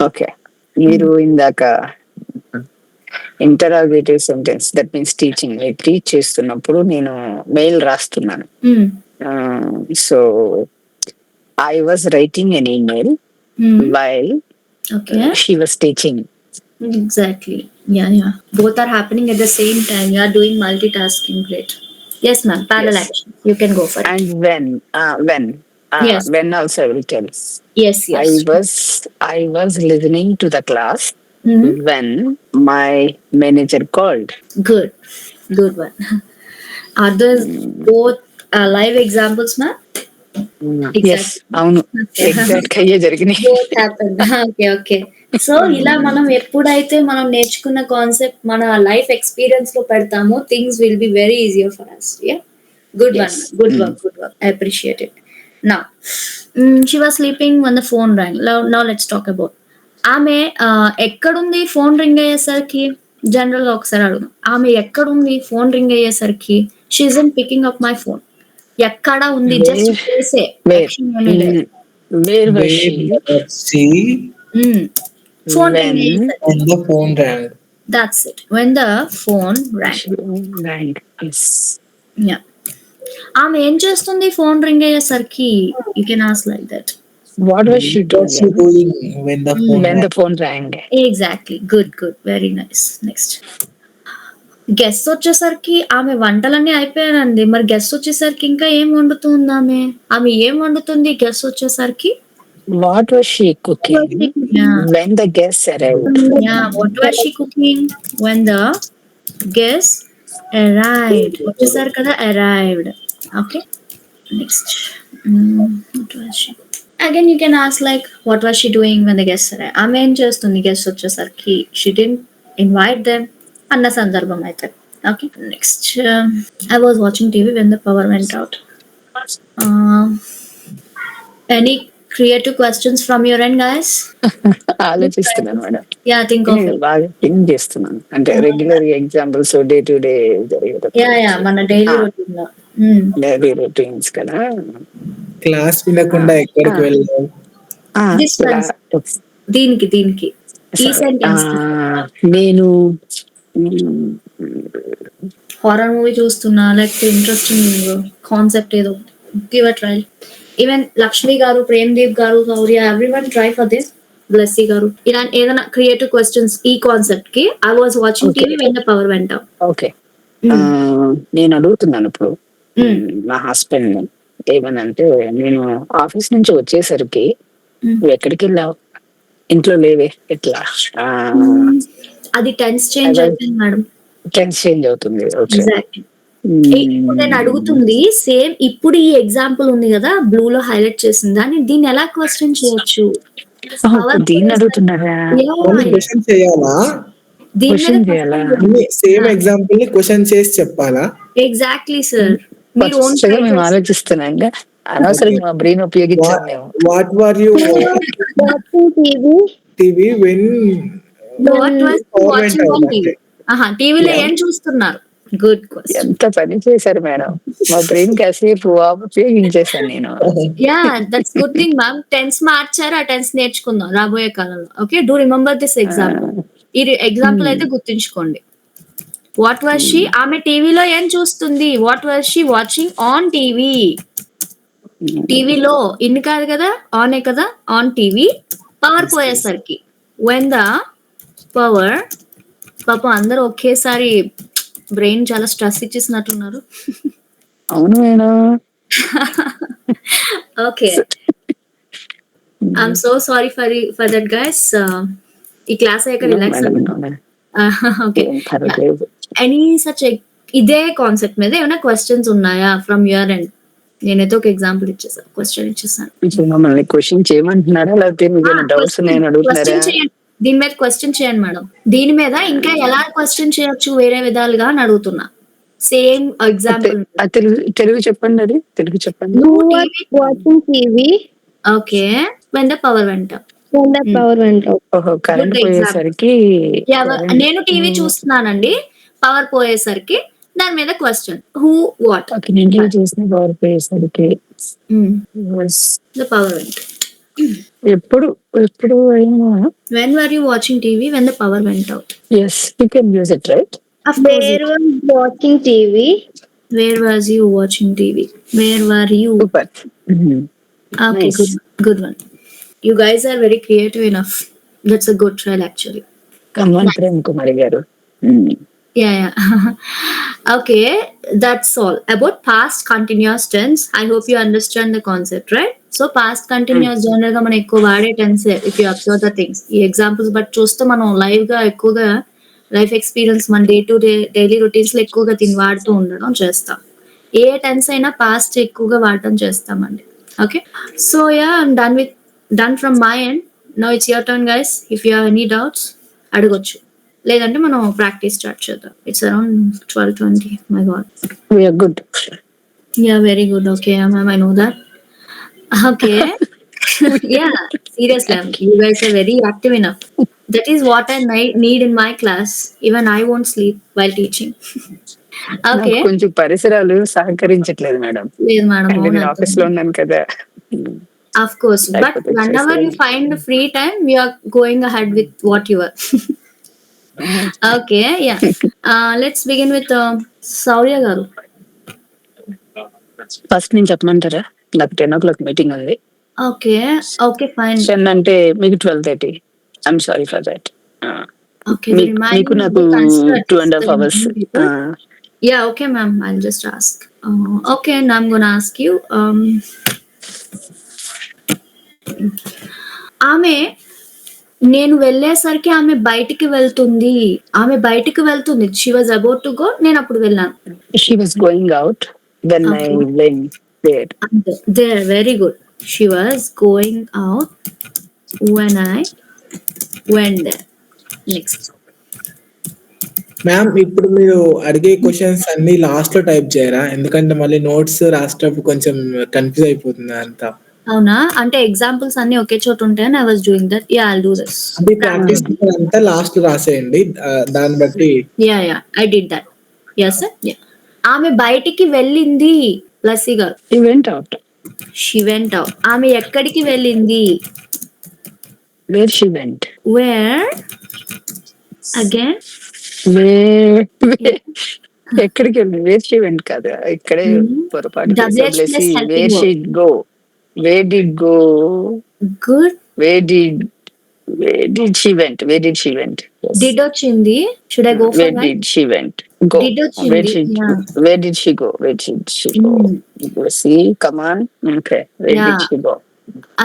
Okay, మీరు ఇందాక interrogative sentence, that means teaching, teach చేస్తున్నప్పుడు నేను mail రాస్తున్నాను. So I was writing an email while Okay. she was teaching. Exactly. Yeah. Both are happening at the same time. You are doing multitasking. Great. Yes, ma'am. Parallel Yes. action. You can go for it. And Yes. when also I will tell. Yes. I was listening to the class Mhm. when my manager called. Good. Good one. Are those both live examples, ma'am? Yes Exactly. అవును Okay. Exact గా అయ్యే జరిగినాయి. Both happened. Okay. So ఇలా మనం ఎప్పుడైతే మనం నేర్చుకున్న concept మన లైఫ్ ఎక్స్పీరియన్స్ లో పెడతామో things will be very easier for us. Yeah good one. Yes. Good work. I appreciate it. నా she was sleeping when the phone ring. Now let's talk about ఆమె ఎక్కడుంది ఫోన్ రింగ్ అయ్యేసరికి. General గా ఒకసారి అడుగు, ఆమె ఎక్కడుంది ఫోన్ రింగ్ అయ్యేసరికి. She isn't picking up my phone. ఎక్కడ ఉంది జస్ట్ చేసే యాక్షన్ ఏమీ లేదు. Where was she See, phone when ring. when the phone rang. That's it. When the phone rang. she rang? Yes. Yeah. ఆమె ఏం చేస్తుంది phone ring అయ్యేసరికి. You can ask like that. What was she What she doing doing when the phone when rang? the phone rang? Exactly. Good. Very nice. Next guest వచ్చేసరికి ఆమె వంటలన్నీ అయిపోయానండి. మరి guest వచ్చేసరికి ఇంకా ఏం వండుతుంది ఆమె ఏం వండుతుంది గెస్ట్ వచ్చేసరికి. What was she cooking Yeah. when the guests arrived? What was she cooking when the guests arrived? వచ్చేసారు కదా, arrived. Okay. Next. What was she? Again, you can ask like, what was she doing when the guests arrived? ఆమె ఏం చేస్తుంది guest వచ్చేసరికి. She didn't invite them అన్న సందర్భం అయితే. Okay. Next. I was watching TV when the power went out. Any creative questions from your end, guys? ఆలోచిస్తున్నాను madam. Yeah, think of it. బాగా think చేస్తున్నాను. అంటే regular examples day to day Yeah, మన daily routine లో. Daily routines కదా. Class వినకుండా ఎక్కడికి వెళ్ళావు? This one's దీనికి ఈ సెంటెన్స్ నేను హారర్ మూవీ చూస్తున్నా, లేకపోతే ఇంట్రెస్టింగ్ కాన్సెప్ట్ ఏదో. Give a try. Even Lakshmi గారు, ప్రేమ్దీప్ గారు, Gauriya, everyone try for this. Blessy గారు, ఇలాంటి ఏదైనా క్రియేటివ్ క్వశ్చన్స్ ఈ కాన్సెప్ట్ కి. I was watching TV when the power went out. Okay. నేను అడుగుతున్నాను ఇప్పుడు మా హస్బెండ్ ఏమనంటే, నేను ఆఫీస్ నుంచి వచ్చేసరికి నువ్వు ఎక్కడికి వెళ్ళావు, ఇంట్లో లేవే, ఎట్లా? అది టెన్స్ చేంజ్ అయిపోయింది మేడం. టెన్స్ చేంజ్ అవుతుంది. ఎగ్జాక్ట్లీ. ఇప్పుడు నేను అడుగుతుంది సేమ్. ఇప్పుడు ఈ ఎగ్జాంపుల్ ఉంది కదా బ్లూ లో హైలైట్ చేసింది, దాన్ని దీన్ని ఎలా క్వశ్చన్ చేయొచ్చు. దీన్ని అడుగుతున్నారా? క్వశ్చన్ చేయాలా? క్వశ్చన్ చేయాలా? సేమ్ ఎగ్జాంపుల్ ని క్వశ్చన్ చేసి చెప్పాలా? Exactly sir. మీరు ఓన్ మేము ఆలోచిస్తున్నాం. అనవసరంగా మా బ్రెయిన్ ఉపయోగించాం మేము. What were you TV when టీవీలో ఏం చూస్తున్నారు? Good question. ఎంత పని చేశారు మేడం. మా బ్రెయిన్ కాసేపు ఉపయోగించేసాను నేను. Yeah, that's good thing ma'am. Tense మార్చారు, ఆ టెన్స్ నేర్చుకుందాం రాబోయే కాలంలో. Okay, do remember this example. ఈ ఎగ్జాంపుల్ అయితే గుర్తుంచుకోండి. వాట్ వాజ్ షీ, ఆమె టీవీలో ఏం చూస్తుంది. What was she watching on TV. టీవీలో ఇన్ కాదు కదా, ఆనే కదా, ఆన్ టీవీ. పవర్ పోయేసరికి వెన్ ద పవర్. పాపం అందరూ ఒకేసారి బ్రెయిన్ చాలా స్ట్రెస్ ఇచ్చేసినట్లున్నారు. అవును madam. Okay, I'm so sorry for that guys. ఈ క్లాస్ అయ్యాక రిలాక్స్. ఓకే, ఎనీ సచ్ ఇదే కాన్సెప్ట్ మీద ఏమైనా క్వశ్చన్స్ ఉన్నాయా ఫ్రమ్ యువర్ ఎండ్? నేనైతే ఒక ఎగ్జాంపుల్ ఇచ్చేసాను, క్వశ్చన్ ఇచ్చేసాను. మమ్మల్ని క్వశ్చన్ చేయమంటున్నారా, లేకపోతే మీకు డౌట్స్ నేను అడుగుతున్నారా? దీని మీద క్వశ్చన్ చేయండి మేడం. దీని మీద ఇంకా ఎలా క్వశ్చన్ చేయొచ్చు వేరే విధాలుగా అని అడుగుతున్నా. Same example. తెలుగు చెప్పండి. అది తెలుగు చెప్పండి. Watching TV. Okay, when the power went out. Current పోయేసరికి నేను టీవీ చూస్తున్నానండి, పవర్ పోయేసరికి దాని మీద క్వశ్చన్. Who, what. నేను టీవీ చూసిన పవర్ పోయేసరికి the power went. ఎప్పుడు when were you watching TV when the power went out? Yes, you can use it, right? Of course. Where was watching TV? Where was you watching TV? Where were you? Super. Okay, Nice. good one. You guys are very creative enough. That's a good trial actually. Come on Prem Kumari గారు. Yeah. Okay, that's all about past continuous tense. I hope you understand the concept, right? So past continuous general గా మనం ఎక్కువ వాడే tense if you observe the things. ఈ examples but చూస్తే మనం live గా ఎక్కువగా లైఫ్ ఎక్స్పీరియన్స్ మన day to day daily routines లో ఎక్కువగా వాడుతూ ఉండడం చేస్తాం. ఏ టెన్స్ అయినా పాస్ట్ ఎక్కువగా వాడటం చేస్తామండి. Okay, so yeah I'm done from my end. Now it's your turn guys. If you have any doubts అడగొచ్చు, లేదంటే మనం ప్రాక్టీస్ స్టార్ట్ చేద్దాం. It's around 12:20. My God, we're good. Yeah very good. Okay ma'am, I know that. Okay, yeah seriously you guys are very active enough. That is what I need in my class. Even I won't sleep while teaching. నాకు Okay, కొంచెం పరిసరాలు సహకరించట్లేదు madam. లేదు madam, అంటే నేను office లో ఉన్నాను కదా. of course, but లేకపోతే whenever you find the free time we are going ahead with what you are. Okay, yeah. Let's begin with Saurya garu. First నేను చెప్పమంటారా? నాకు 10 o'clock మీటింగ్ ఉంది. Okay, fine. 10 అంటే మీకు 12:30. I'm sorry for that. Okay, the remaining మీకు నాకు will consider at least 2.5 hours. the people. Yeah, okay ma'am, I'll just ask. Okay, now I'm gonna ask you. ఆమె నేను వెళ్ళేసరికి ఆమె బయటికి వెళ్తుంది. She was about to go, నేను అప్పుడు వెళ్ళాను. She was going out when I went there. There, very good. She was going out when I went there. Next. Ma'am, ఇప్పుడు మీరు అడిగే క్వశ్చన్స్ అన్ని లాస్ట్ లో టైప్ చేయరా? ఎందుకంటే మళ్ళీ నోట్స్ రాసేటప్పుడు కొంచెం కన్ఫ్యూజ్ అయిపోతుంది అంతా. అవునా, అంటే ఎగ్జాంపుల్స్ అన్ని ఒకే చోట ఉంటాయని I was doing that. Yeah, I'll do this. అంటే ప్రాక్టీస్ అంతా లాస్ట్ రాసేయండి, దాన్ని బట్టి. Yeah I did that. yes sir. Yeah. ఆమె బయటికి వెళ్ళింది. లస్సీ గారు. She went out. She went out. ఆమె ఎక్కడికి వెళ్ళింది? Where she went. Where again? ఎక్కడికి వెళ్ళి వేర్ షీ వెంట్ కాదు, ఇక్కడే పొరపాటు WH+, where she go. Where did go. Good. Where did she went. Did వచ్చింది. Should I go for wear did she vent. Go. Did వచ్చింది. Where did she go? See, come on. Okay. Where did she go?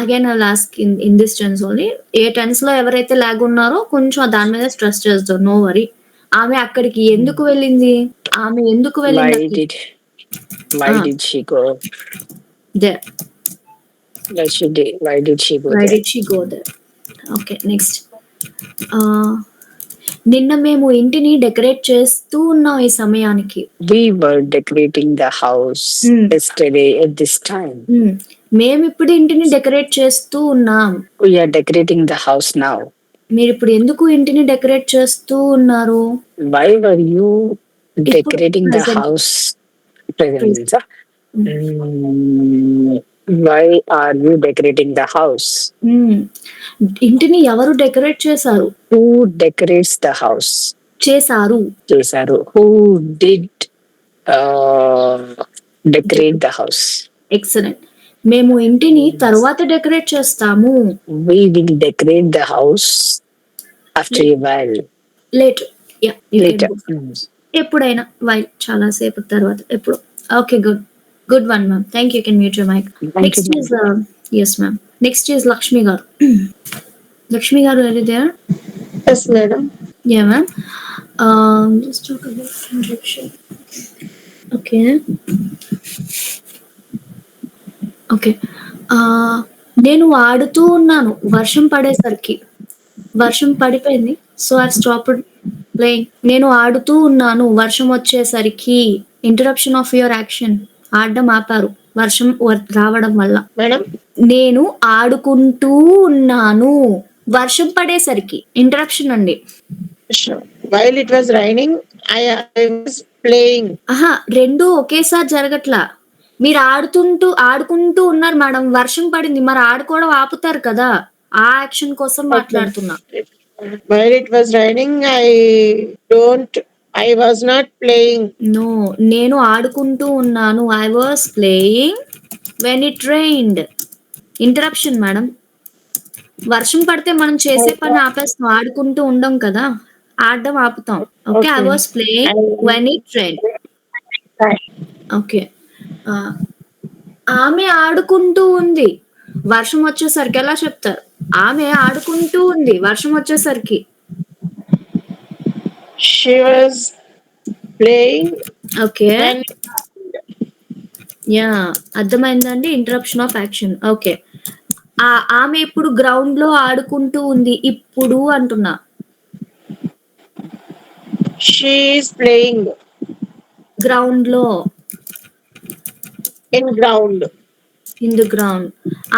Again I'll ask in this tense only. ఏ tense లో ఎవరైతే lag ఉన్నారో కొంచెం దాని మీద stress చేస్తారు. No worry. ఆమె అక్కడికి ఎందుకు వెళ్ళింది? Why did she go? There. Why did she go there? Okay, next. నిన్న మేము ఇంటిని డెకరేట్ చేస్తూ ఉన్నాం ఈ సమయానికి. We were decorating the house yesterday at this time. మేము ఇప్పుడు ఇంటిని డెకరేట్ చేస్తూ ఉన్నాం. We are decorating the house now. మీరు ఇప్పుడు ఎందుకు ఇంటిని డెకరేట్ చేస్తూ ఉన్నారు? Why were you decorating the house? Present. Why are you decorating the house? ఇంటిని ఎవరు డెకరేట్ చేశారు? Who decorates the house? చేశారు. Who did decorate the house? Excellent. మేము ఇంటిని తర్వాత డెకరేట్ చేస్తాము. We will decorate the house after a while. Later. Yeah. Later. ఎప్పుడైనా, while చాలా సేపు తర్వాత, ఎప్పుడు. Okay, good one ma'am. Thank you. You can mute your mic. Next is yes ma'am. Next is Lakshmi garu. Lakshmi garu, are you there? Yes madam. Yeah ma'am. Just talk about introduction. Okay. నేను ఆడుతూ ఉన్నాను వర్షం పడేసరికి. వర్షం పడిపోయింది, so I stopped playing. నేను ఆడుతూ ఉన్నాను వర్షం వచ్చేసరికి. Interruption of your action. ఆడడం ఆపారు వర్షం రావడం వల్ల. మేడం, నేను ఆడుకుంటూ ఉన్నాను వర్షం పడేసరికి. ఇంటరప్షన్ అండి. while it was raining I was playing. రెండు ఒకేసారి జరగట్లా. మీరు ఆడుకుంటూ ఉన్నారు మేడం, వర్షం పడింది, మరి ఆడుకోవడం ఆపుతారు కదా. ఆ యాక్షన్ కోసం మాట్లాడుతున్నా. While it was raining I was not playing. No, నేను ఆడుకుంటూ ఉన్నాను. I was playing when it rained. Interruption, madam. వర్షం పడితే మనం చేసే పని ఆపేస్తాం. ఆడుకుంటూ ఉండం కదా! ఆడడం ఆపుతాం. Okay. I Okay. Was playing when it rained. Okay. Ah, ఆమె ఆడుకుంటూ ఉంది. వర్షం వచ్చేసరికి ఎలా చెప్తారు? ఆమె ఆడుకుంటూ ఉంది. వర్షం వచ్చేసరికి. She was playing okay. when yeah! అర్థమైందండి? Interruption of action. ఓకే. ఆమె ఇప్పుడు గ్రౌండ్‌లో ఆడుకుంటూ ఉంది. ఇప్పుడు అంటున్నా. she is playing గ్రౌండ్‌లో. in ground. In the ground.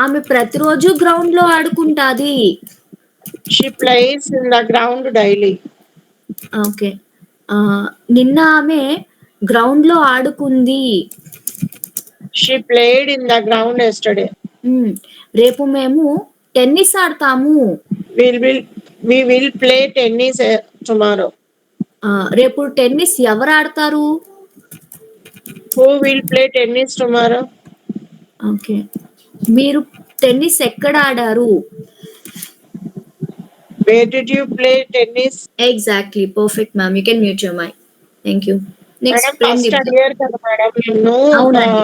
ఆమె ప్రతిరోజు గ్రౌండ్‌లో ఆడుకుంటాది. She plays in the ground daily. Okay. నిన్న ఆమె గ్రౌండ్‌లో ఆడుకుంది. She played in the ground yesterday. రేపు మేము టెన్నిస్ ఆడతాము. We will play tennis tomorrow. రేపు టెన్నిస్ ఎవరు ఆడతారు? Who will play tennis tomorrow? ఓకే. మీరు టెన్నిస్ ఎక్కడ ఆడారు? Where did you play tennis? Exactly. Perfect ma'am. You can mute your mic. Thank you. Next madam Prem first Deep. అడిగారు కదా మేడం నిన్ను అవునండి.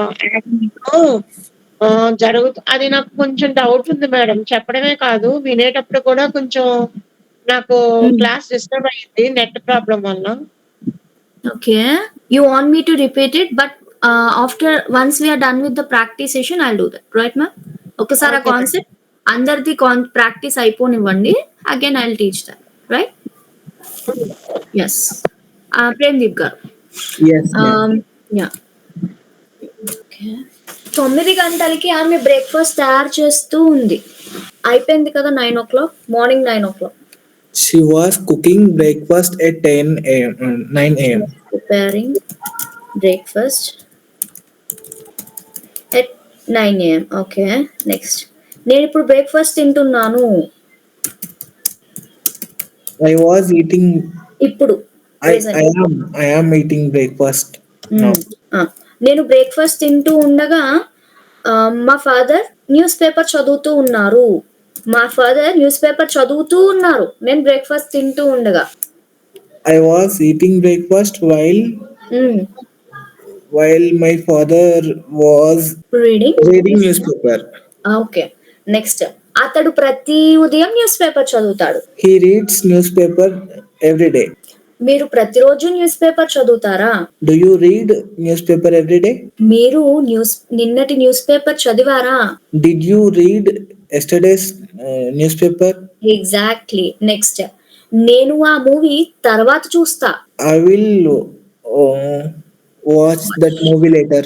అది నాకు కొంచెం డౌట్ ఉంది మేడం. చెప్పడమే కాదు వినేటప్పుడు కూడా కొంచెం నాకు క్లాస్ డిస్టర్బ్ అయింది నెట్ ప్రాబ్లం వల్ల. Okay. You want me to repeat it but after once we are done with the practice session I will do that. Right ma'am? ఒకసారి ఆ Okay, కాన్సెప్ట్ అందరిది ప్రాక్టీస్ అయిపోనివ్వండి. Again I will teach that. Right? Yes. Premdeep గారు. Yes, ma'am. Yeah! Okay. 9 గంటలకి ఆమె breakfast తయారు చేస్తూ ఉంది. అయిపోయింది కదా 9:00 morning 9:00. She was cooking breakfast at 10 a.m. 9 a.m. Preparing breakfast at 9 AM. Okay. Next. నేనిప్పుడు బ్రేక్‌ఫాస్ట్ తింటున్నాను. I was eating. ఇప్పుడు present. I am eating breakfast now. నేను బ్రేక్‌ఫాస్ట్ తింటూ ఉండగా మా ఫాదర్ న్యూస్ పేపర్ చదువుతూ ఉన్నారు. నేను బ్రేక్‌ఫాస్ట్ తింటూ ఉండగా. I was eating breakfast while my father was reading newspaper. Okay. Next. అతడు ప్రతి ఉదయం న్యూస్ పేపర్ చదువుతాడు. He reads newspaper every day. మీరు ప్రతిరోజు న్యూస్ పేపర్ చదువుతారా? Do you read newspaper every day? మీరు నిన్నటి న్యూస్ పేపర్ చదివారా? Did you read yesterday's newspaper? Exactly. Next. నేను ఆ మూవీ తర్వాత చూస్తా. I will watch that movie later.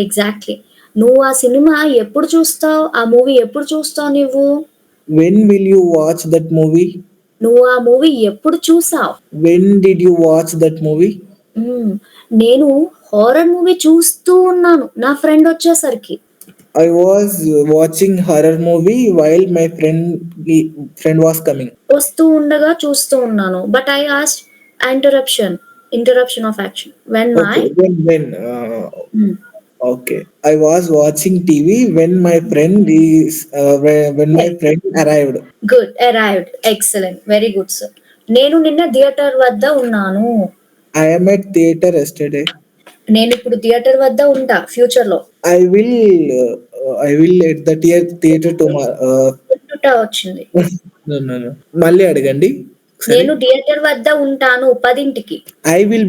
Exactly. నువ్వు ఆ సినిమా ఎప్పుడు చూస్తావు? ఆ మూవీ ఎప్పుడు చూస్తావు నువ్వు? When will you watch that movie? నువ్వు ఆ మూవీ ఎప్పుడు చూసావు? When did you watch that movie? నేను హారర్ మూవీ చూస్తూ ఉన్నాను నా ఫ్రెండ్ వచ్చేసరికి. I was watching horror movie while my friend was coming. వస్తూ ఉండగా చూస్తూ ఉన్నాను. But I asked interruption of action. Okay. I was watching TV when my friend arrived. Good. Arrived. Excellent. Very good, sir. నేను నిన్న theatre వద్ద ఉన్నాను. I am at theater yesterday. నేను ఇప్పుడు థియేటర్ వద్ద ఉంటా ఫ్యూచర్ లో. I will at the theater tomorrow. వచ్చింది. No. మళ్ళీ అడగండి. నేను థియేటర్ వద్ద ఉంటాను 10కి. I will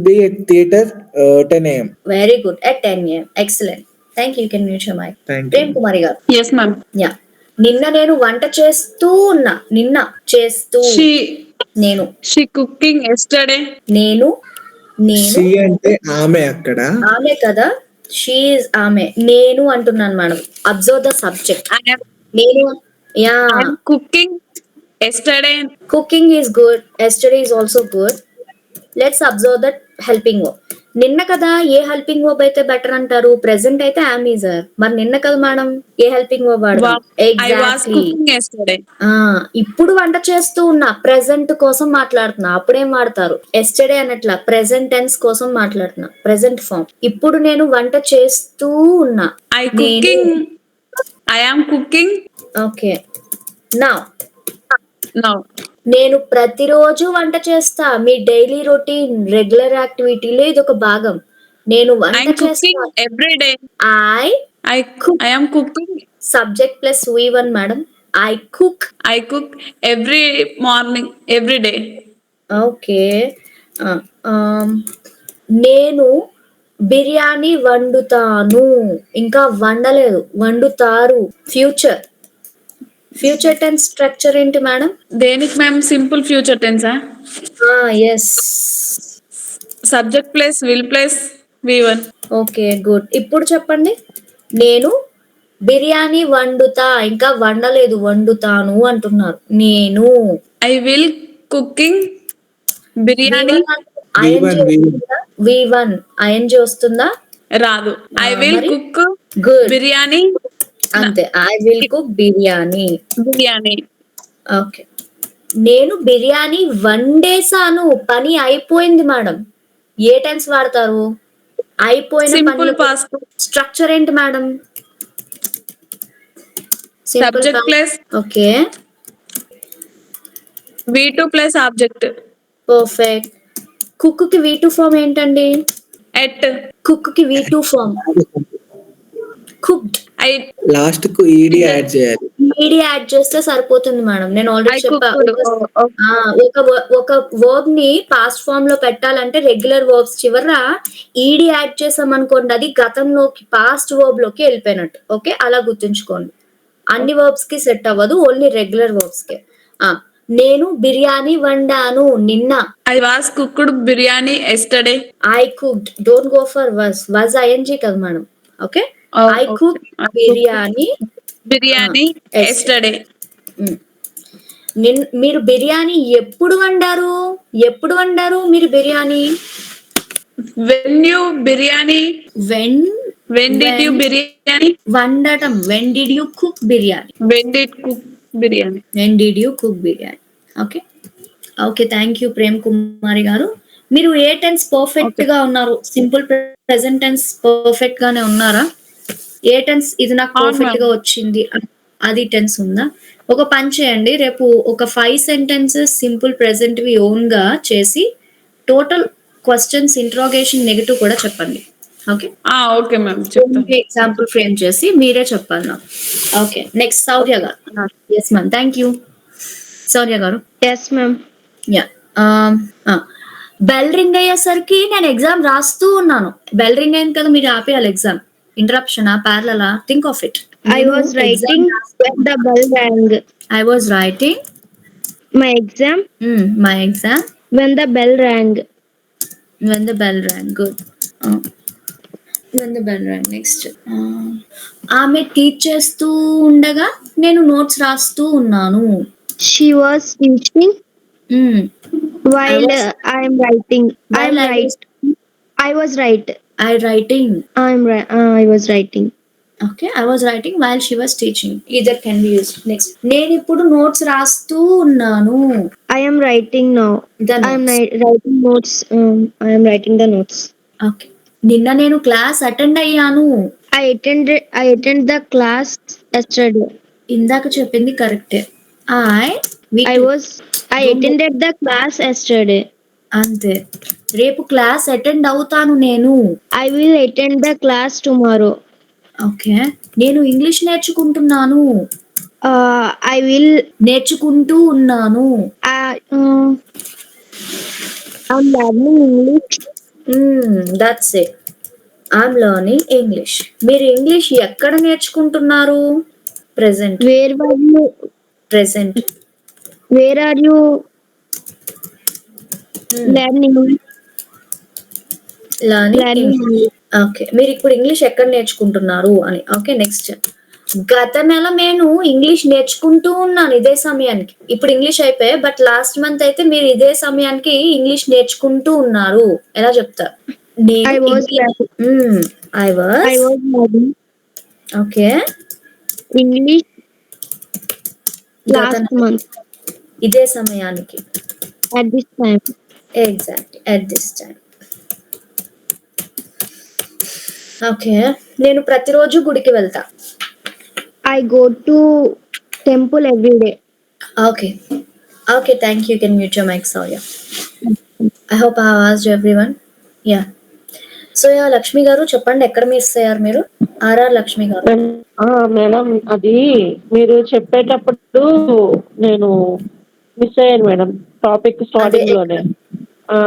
be at theater 10 a.m. Very good. At 10 a.m. Excellent. Thank you. You can mute your mic. Thank you. Prem Kumari గారు. Yes, ma'am. యా. నిన్న నేను వంట చేస్తూ ఉన్నా. నేను. She cooking yesterday. నేను. She అంటే ఆమె అక్కడ. ఆమె కదా. She is ఆమె. నేను అంటున్నాను మేడం. Observe the subject. నేను. Yeah. I am cooking yesterday. Cooking is good. Yesterday is also good. Let's observe that helping verb. నిన్న కదా ఏ హెల్పింగ్ వర్బ్ అయితే బెటర్ అంటారు? ప్రెజెంట్ అయితే am is are. మరి నిన్న కదా మేడం ఏ హెల్పింగ్ వర్బ్ వాడదాం? I was cooking yesterday. ఇప్పుడు వంట చేస్తూ ఉన్నా ప్రెజెంట్ కోసం మాట్లాడుతున్నా. అప్పుడేం వాడతారు? ఎస్టర్డే అనట్లా ప్రెజెంట్ టెన్స్ కోసం మాట్లాడుతున్నా. Present form. ఇప్పుడు నేను వంట చేస్తూ ఉన్నా. I am cooking. Okay. Now now నేను ప్రతిరోజు వంట చేస్తా. మీ డైలీ రొటీన్, రెగ్యులర్ యాక్టివిటీలో ఇదొక భాగం. నేను వంట ఐఎమ్ కుకింగ్ చేస్తా. Every day. I I I am cooking. Subject plus V1 madam. I cook. I cook every morning every day. Okay. నేను బిర్యానీ వండుతాను. ఇంకా వండలేదు, వండుతారు. ఫ్యూచర్ టెన్స్ స్ట్రక్చర్ ఏంటి మేడం? దేనికి మ్యామ్? సింపుల్ ఫ్యూచర్ టెన్సా? Yes. Subject plus will plus V1. Okay, good. ఇప్పుడు చెప్పండి. నేను బిర్యానీ వండుతా, ఇంకా వండలేదు, వండుతాను అంటున్నారు. నేను I will cooking biryani. V1 ING వస్తుందా? రాదు. ఐ విల్ మరి? Cook good. బిర్యానీ. అంతే. I will cook biryani. Biryani. Okay. నేను బిర్యానీ వండేసాను. పని అయిపోయింది మేడం. ఏ టెన్స్ వాడతారు? అయిపోయిన సింపుల్ పని. పాస్ట్. స్ట్రక్చర్ ఏంటి madam? Subject plus okay, V2 plus object. Perfect. Cook కి V2 ఫామ్ ఏంటండి? ఎట్. కుక్ కి V2 form cooked. I last కు ఈడి యాడ్ చేయాలి. ఈడి యాడ్ చేస్తే సరిపోతుంది మేడం. నేను ఆల్రెడీ చెప్పా. కుక్డ్. ఒక వర్బ్ ని పాస్ట్ ఫామ్ లో పెట్టాలంటే రెగ్యులర్ వర్బ్స్ చివర ఈడి యాడ్ చేసామనుకోండి, అది గతంలోకి పాస్ట్ వర్బ్ లోకి వెళ్ళిపోయినట్టు. ఓకే, అలా గుర్తుంచుకోండి. అన్ని వర్బ్స్ కి సెట్ అవ్వదు, ఓన్లీ రెగ్యులర్ వర్బ్స్ కే. నేను బిర్యానీ వండాను నిన్న. I was cooked biryani yesterday. I cooked. Don't go for was ING కదా madam. Okay, I cook biryani. Biryani yesterday. మీరు బిర్యానీ ఎప్పుడు వండారు మీరు biryani? When you biryani. When did you biryani. వండటం. When did you cook biryani. When did cook biryani. When did you cook biryani. Okay. Okay, thank you Prem Kumari గారు. మీరు ఏ tense perfect గా ఉన్నారు? సింపుల్ ప్రెజెంట్ టెన్స్ పర్ఫెక్ట్ గానే ఉన్నారా? ఏ టెన్స్ ఇది నాకు పర్ఫెక్ట్ గా వచ్చింది అది టెన్స్ ఉందా? ఒక పని చేయండి, రేపు ఒక 5 సెంటెన్సెస్ సింపుల్ ప్రెజెంట్ వి ఓన్ గా చేసి టోటల్ క్వశ్చన్స్ ఇంట్రోగేషన్ నెగటివ్ కూడా చెప్పండి. ఓకే, ఓకే మ్యామ్, చెప్తాను. ఎగ్జాంపుల్ ఫ్రేమ్ చేసి మీరే చెప్పాలి నాకు. ఓకే, నెక్స్ట్ శౌర్య గారు. Yes ma'am, thank you. Shaurya గారు. Yes ma'am. Yeah. Bell ring అయ్యేసరికి నేను ఎగ్జామ్ రాస్తూ ఉన్నాను. బెల్ రింగ్ అయింది కదా, మీరు ఆపేయాలి ఎగ్జామ్. ఇంటరప్షనా, ప్యారలలా? Think of it. I was writing when the bell rang. I was writing My exam my exam when the bell rang. when the bell rang. Good. When the bell rang. Next. ఆమె teach చేస్తూ ఉండగా నేను notes రాస్తూ ఉన్నాను. She was teaching while I am writing. While I was right. I writing. I was writing. Okay, I was writing while she was teaching. Either can be used. Next. నేను ఇప్పుడు notes రాస్తూ ఉన్నాను. I am writing now. I am writing notes. I am writing the notes. Okay. నిన్న నేను class attend అయ్యాను. I attended the class yesterday. ఇందాక చెప్పింది కరెక్టే. I attended the class yesterday. అంతే. రేపు క్లాస్ అటెండ్ అవుతాను నేను. I will attend the class tomorrow. Okay. నేను ఇంగ్లీష్ నేర్చుకుంటున్నాను. I will నేర్చుకుంటూ ఉన్నాను. I'm learning English. That's it. I'm learning English. మీరు ఇంగ్లీష్ ఎక్కడ నేర్చుకుంటున్నారు? Present. Where were you? Present. Where are you learning? Learning English. Okay, మీరు ఇప్పుడు English ఎక్కడ నేర్చుకుంటున్నారు అని. Okay, next. గత నెల నేను ఇంగ్లీష్ నేర్చుకుంటూ ఉన్నాను ఇదే సమయానికి. ఇప్పుడు ఇంగ్లీష్ అయిపోయాయి, బట్ లాస్ట్ మంత్ అయితే మీరు ఇదే సమయానికి ఇంగ్లీష్ నేర్చుకుంటూ ఉన్నారు. ఎలా చెప్తారు? I was learning okay. English last month ఇదే సమయానికి. at this time. Exactly, at this time. Okay. నేను ప్రతిరోజు గుడికి వెళ్తా. I go to Temple every day. Okay. Okay, thank you. You can mute your mic, Saurya. I hope I have asked everyone. Yeah. So yeah Lakshmi గారు చెప్పండి, ఎక్కడ miss అయ్యారు మీరు? RR Lakshmi గారు. మేడం అది మీరు చెప్పేటప్పుడు నేను మిస్ అయ్యాను మేడం టాపిక్ స్టార్టింగ్ లోనే.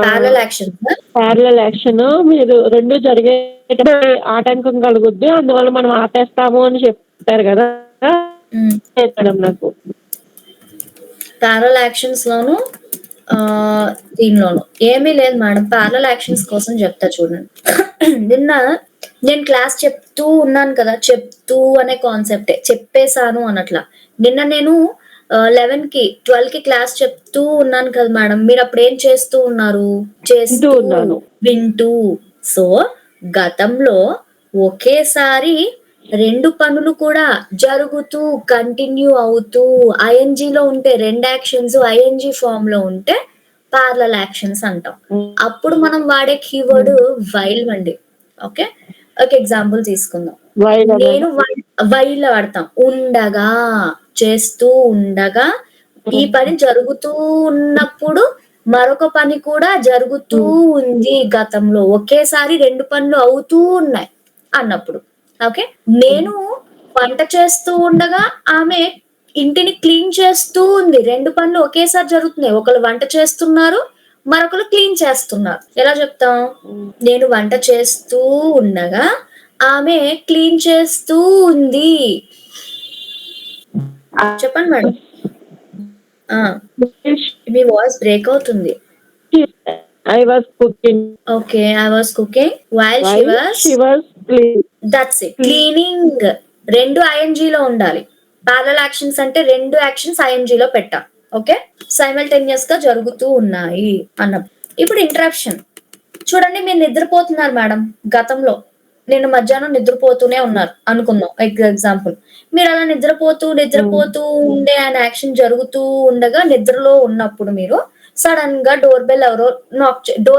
Parallel action. ప్యారలల్ యాక్షన్ మీరు రెండు జరిగేటప్పుడు ఆటంకం కలుగుద్ది, అందువల్ల మనం ఆపేస్తాము అని చెప్పారు కదా మేడం. నాకు ప్యారలల్ యాక్షన్స్ లోను దీనిలోను ఏమీ లేదు మేడం. ప్యారలల్ యాక్షన్స్ కోసం చెప్తా చూడండి. నిన్న నేను క్లాస్ చెప్తూ ఉన్నాను కదా, చెప్తూ అనే కాన్సెప్టే చెప్పేశాను అనట్లా. నిన్న నేను 11కి 12కి క్లాస్ చెప్తూ ఉన్నాను కదా మేడం, మీరు అప్పుడు ఏం చేస్తూ ఉన్నారు? చేస్తూ ఉన్నాను, వింటూ. సో గతంలో ఒకేసారి రెండు పనులు కూడా జరుగుతూ కంటిన్యూ అవుతూ ఐఎన్జిలో ఉంటే, రెండు యాక్షన్స్ ఐఎన్జి ఫామ్ లో ఉంటే ప్యారలల్ యాక్షన్స్ అంటాం. అప్పుడు మనం వాడే కీవర్డ్ వైల్ అండి. ఓకే, ఒక ఎగ్జాంపుల్ తీసుకుందాం. నేను వైల్ వాడతాం. ఉండగా, చేస్తూ ఉండగా, ఈ పని జరుగుతూ ఉన్నప్పుడు మరొక పని కూడా జరుగుతూ ఉంది గతంలో, ఒకేసారి రెండు పనులు అవుతూ ఉన్నాయి అన్నప్పుడు. ఓకే, నేను వంట చేస్తూ ఉండగా ఆమె ఇంటిని క్లీన్ చేస్తూ ఉంది. రెండు పనులు ఒకేసారి జరుగుతున్నాయి. ఒకరు వంట చేస్తున్నారు, మరొకరు క్లీన్ చేస్తున్నారు. ఎలా చెప్తాం? నేను వంట చేస్తూ ఉండగా ఆమె క్లీన్ చేస్తూ ఉంది. చెప్పండి మేడం. మీ వాయిస్ బ్రేక్ అవుతుంది. I was cooking. Okay, I was cooking while she was cleaning. That's it. Cleaning. రెండు ING లో ఉండాలి. ప్యారలల్ యాక్షన్స్ అంటే రెండు యాక్షన్స్ ING లో పెట్టాం. ఓకే, సైమల్టేనియస్ గా జరుగుతూ ఉన్నాయి అన్నప్పుడు. ఇప్పుడు ఇంటరప్షన్ చూడండి. మీరు నిద్రపోతున్నారు మేడం. గతంలో నేను మధ్యాహ్నం నిద్రపోతూనే ఉన్నారు అనుకుందాం ఎగ్జాంపుల్. మీరు అలా నిద్రపోతూ ఉండే ఆయన యాక్షన్ జరుగుతూ ఉండగా నిద్రలో ఉన్నప్పుడు మీరు సడన్ గా డోర్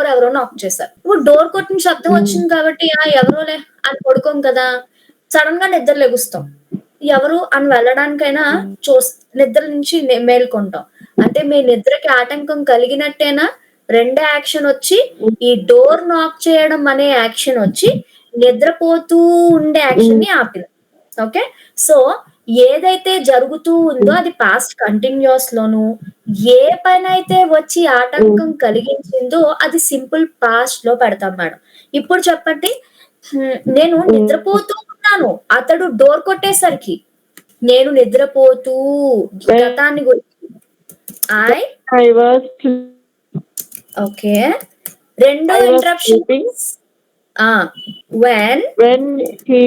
ఎవరో నాక్ చేశారు. ఇప్పుడు డోర్ కొట్టిన శబ్దం వచ్చింది కాబట్టి ఎవరోలే అని పడుకోం కదా, సడన్ గా నిద్ర లెగుస్తాం. ఎవరు అని వెళ్ళడానికైనా నిద్ర నుంచి మేల్కొంటాం. అంటే మీ నిద్రకి ఆటంకం కలిగినట్టేనా? రెండే యాక్షన్ వచ్చి, ఈ డోర్ నాక్ చేయడం అనే యాక్షన్ వచ్చి నిద్రపోతూ ఉండే యాక్షన్ ని ఆపింది. ఓకే, సో ఏదైతే జరుగుతూ ఉందో అది పాస్ట్ కంటిన్యూస్ లోను, ఏ పని అయితే వచ్చి ఆటంకం కలిగించిందో అది సింపుల్ పాస్ట్ లో పెడతాం మేడం. ఇప్పుడు చెప్పండి, నేను నిద్రపోతూ ఉన్నాను, అతడు డోర్ కొట్టేసరికి. నేను నిద్రపోతూ గతాన్ని గురించి I was ఓకే, రెండో interruption when he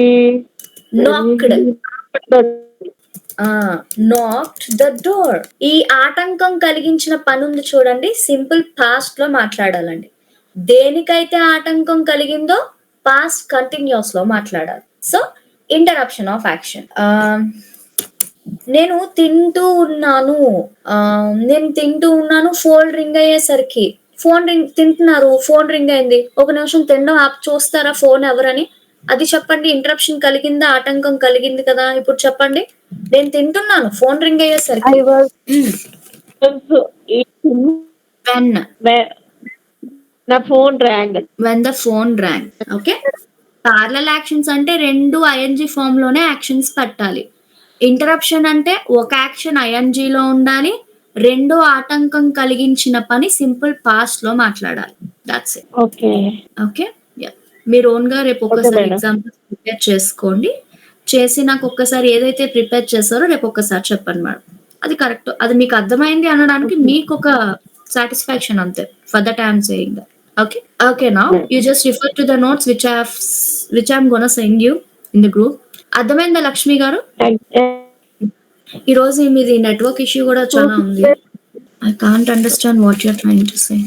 knocked the door. ఈ ఆటంకం కలిగించిన పని ఉంది చూడండి, సింపుల్ పాస్ట్ లో మాట్లాడాలండి. దేనికైతే ఆటంకం కలిగిందో పాస్ట్ కంటిన్యూస్ లో మాట్లాడాలి. So interruption of action. నేను తింటూ ఉన్నాను, ఫోన్ రింగ్ అయ్యేసరికి. తింటున్నారు, ఫోన్ రింగ్ అయింది, ఒక నిమిషం తినడం ఆపి చూస్తారా ఫోన్ ఎవరని? అది చెప్పండి. ఇంటరప్షన్ కలిగిందా, ఆటంకం కలిగింది కదా. ఇప్పుడు చెప్పండి, నేను తింటున్నాను, ఫోన్ రింగ్ అయ్యేసరికి. నా phone rang. when the phone rang. Okay, parallel actions అంటే రెండు ING ఫామ్ లోనే యాక్షన్స్ పెట్టాలి. ఇంటరప్షన్ అంటే ఒక యాక్షన్ ING లో ఉండాలి, రెండో ఆటంకం కలిగించిన పని సింపుల్ పాస్ట్ లో మాట్లాడాలి. That's it. ఓకే ఓకే, మీరు ఓన్ గా రేపు ఒక్కసారి ఎగ్జాంపుల్స్ ప్రిపేర్ చేసుకోండి. చేసి నాకు ఒక్కసారి ఏదైతే ప్రిపేర్ చేశారో రేపు ఒక్కసారి చెప్పండి మేడం. అది కరెక్ట్, అది మీకు అర్థమైంది అనడానికి మీకు ఒక సాటిస్ఫాక్షన్ అంతే. For that I'm saying that. Okay, now you just refer to the notes which I'm gonna send you in the group. అర్థమైందా లక్ష్మి గారు? ఈ రోజు మీది నెట్వర్క్ ఇష్యూ కూడా చాలా ఉంది. I can't understand what you're trying to say.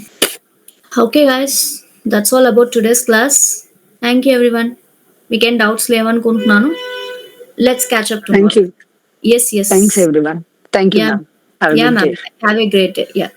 Okay guys, that's all about today's class. Thank you everyone. Weekend doubts లేవనుకుంటున్నాను. Let's catch up tomorrow. Thank you. Yes. Thanks everyone. Thank you. Yeah. Ma'am. Have a good day. Have a great day. Yeah.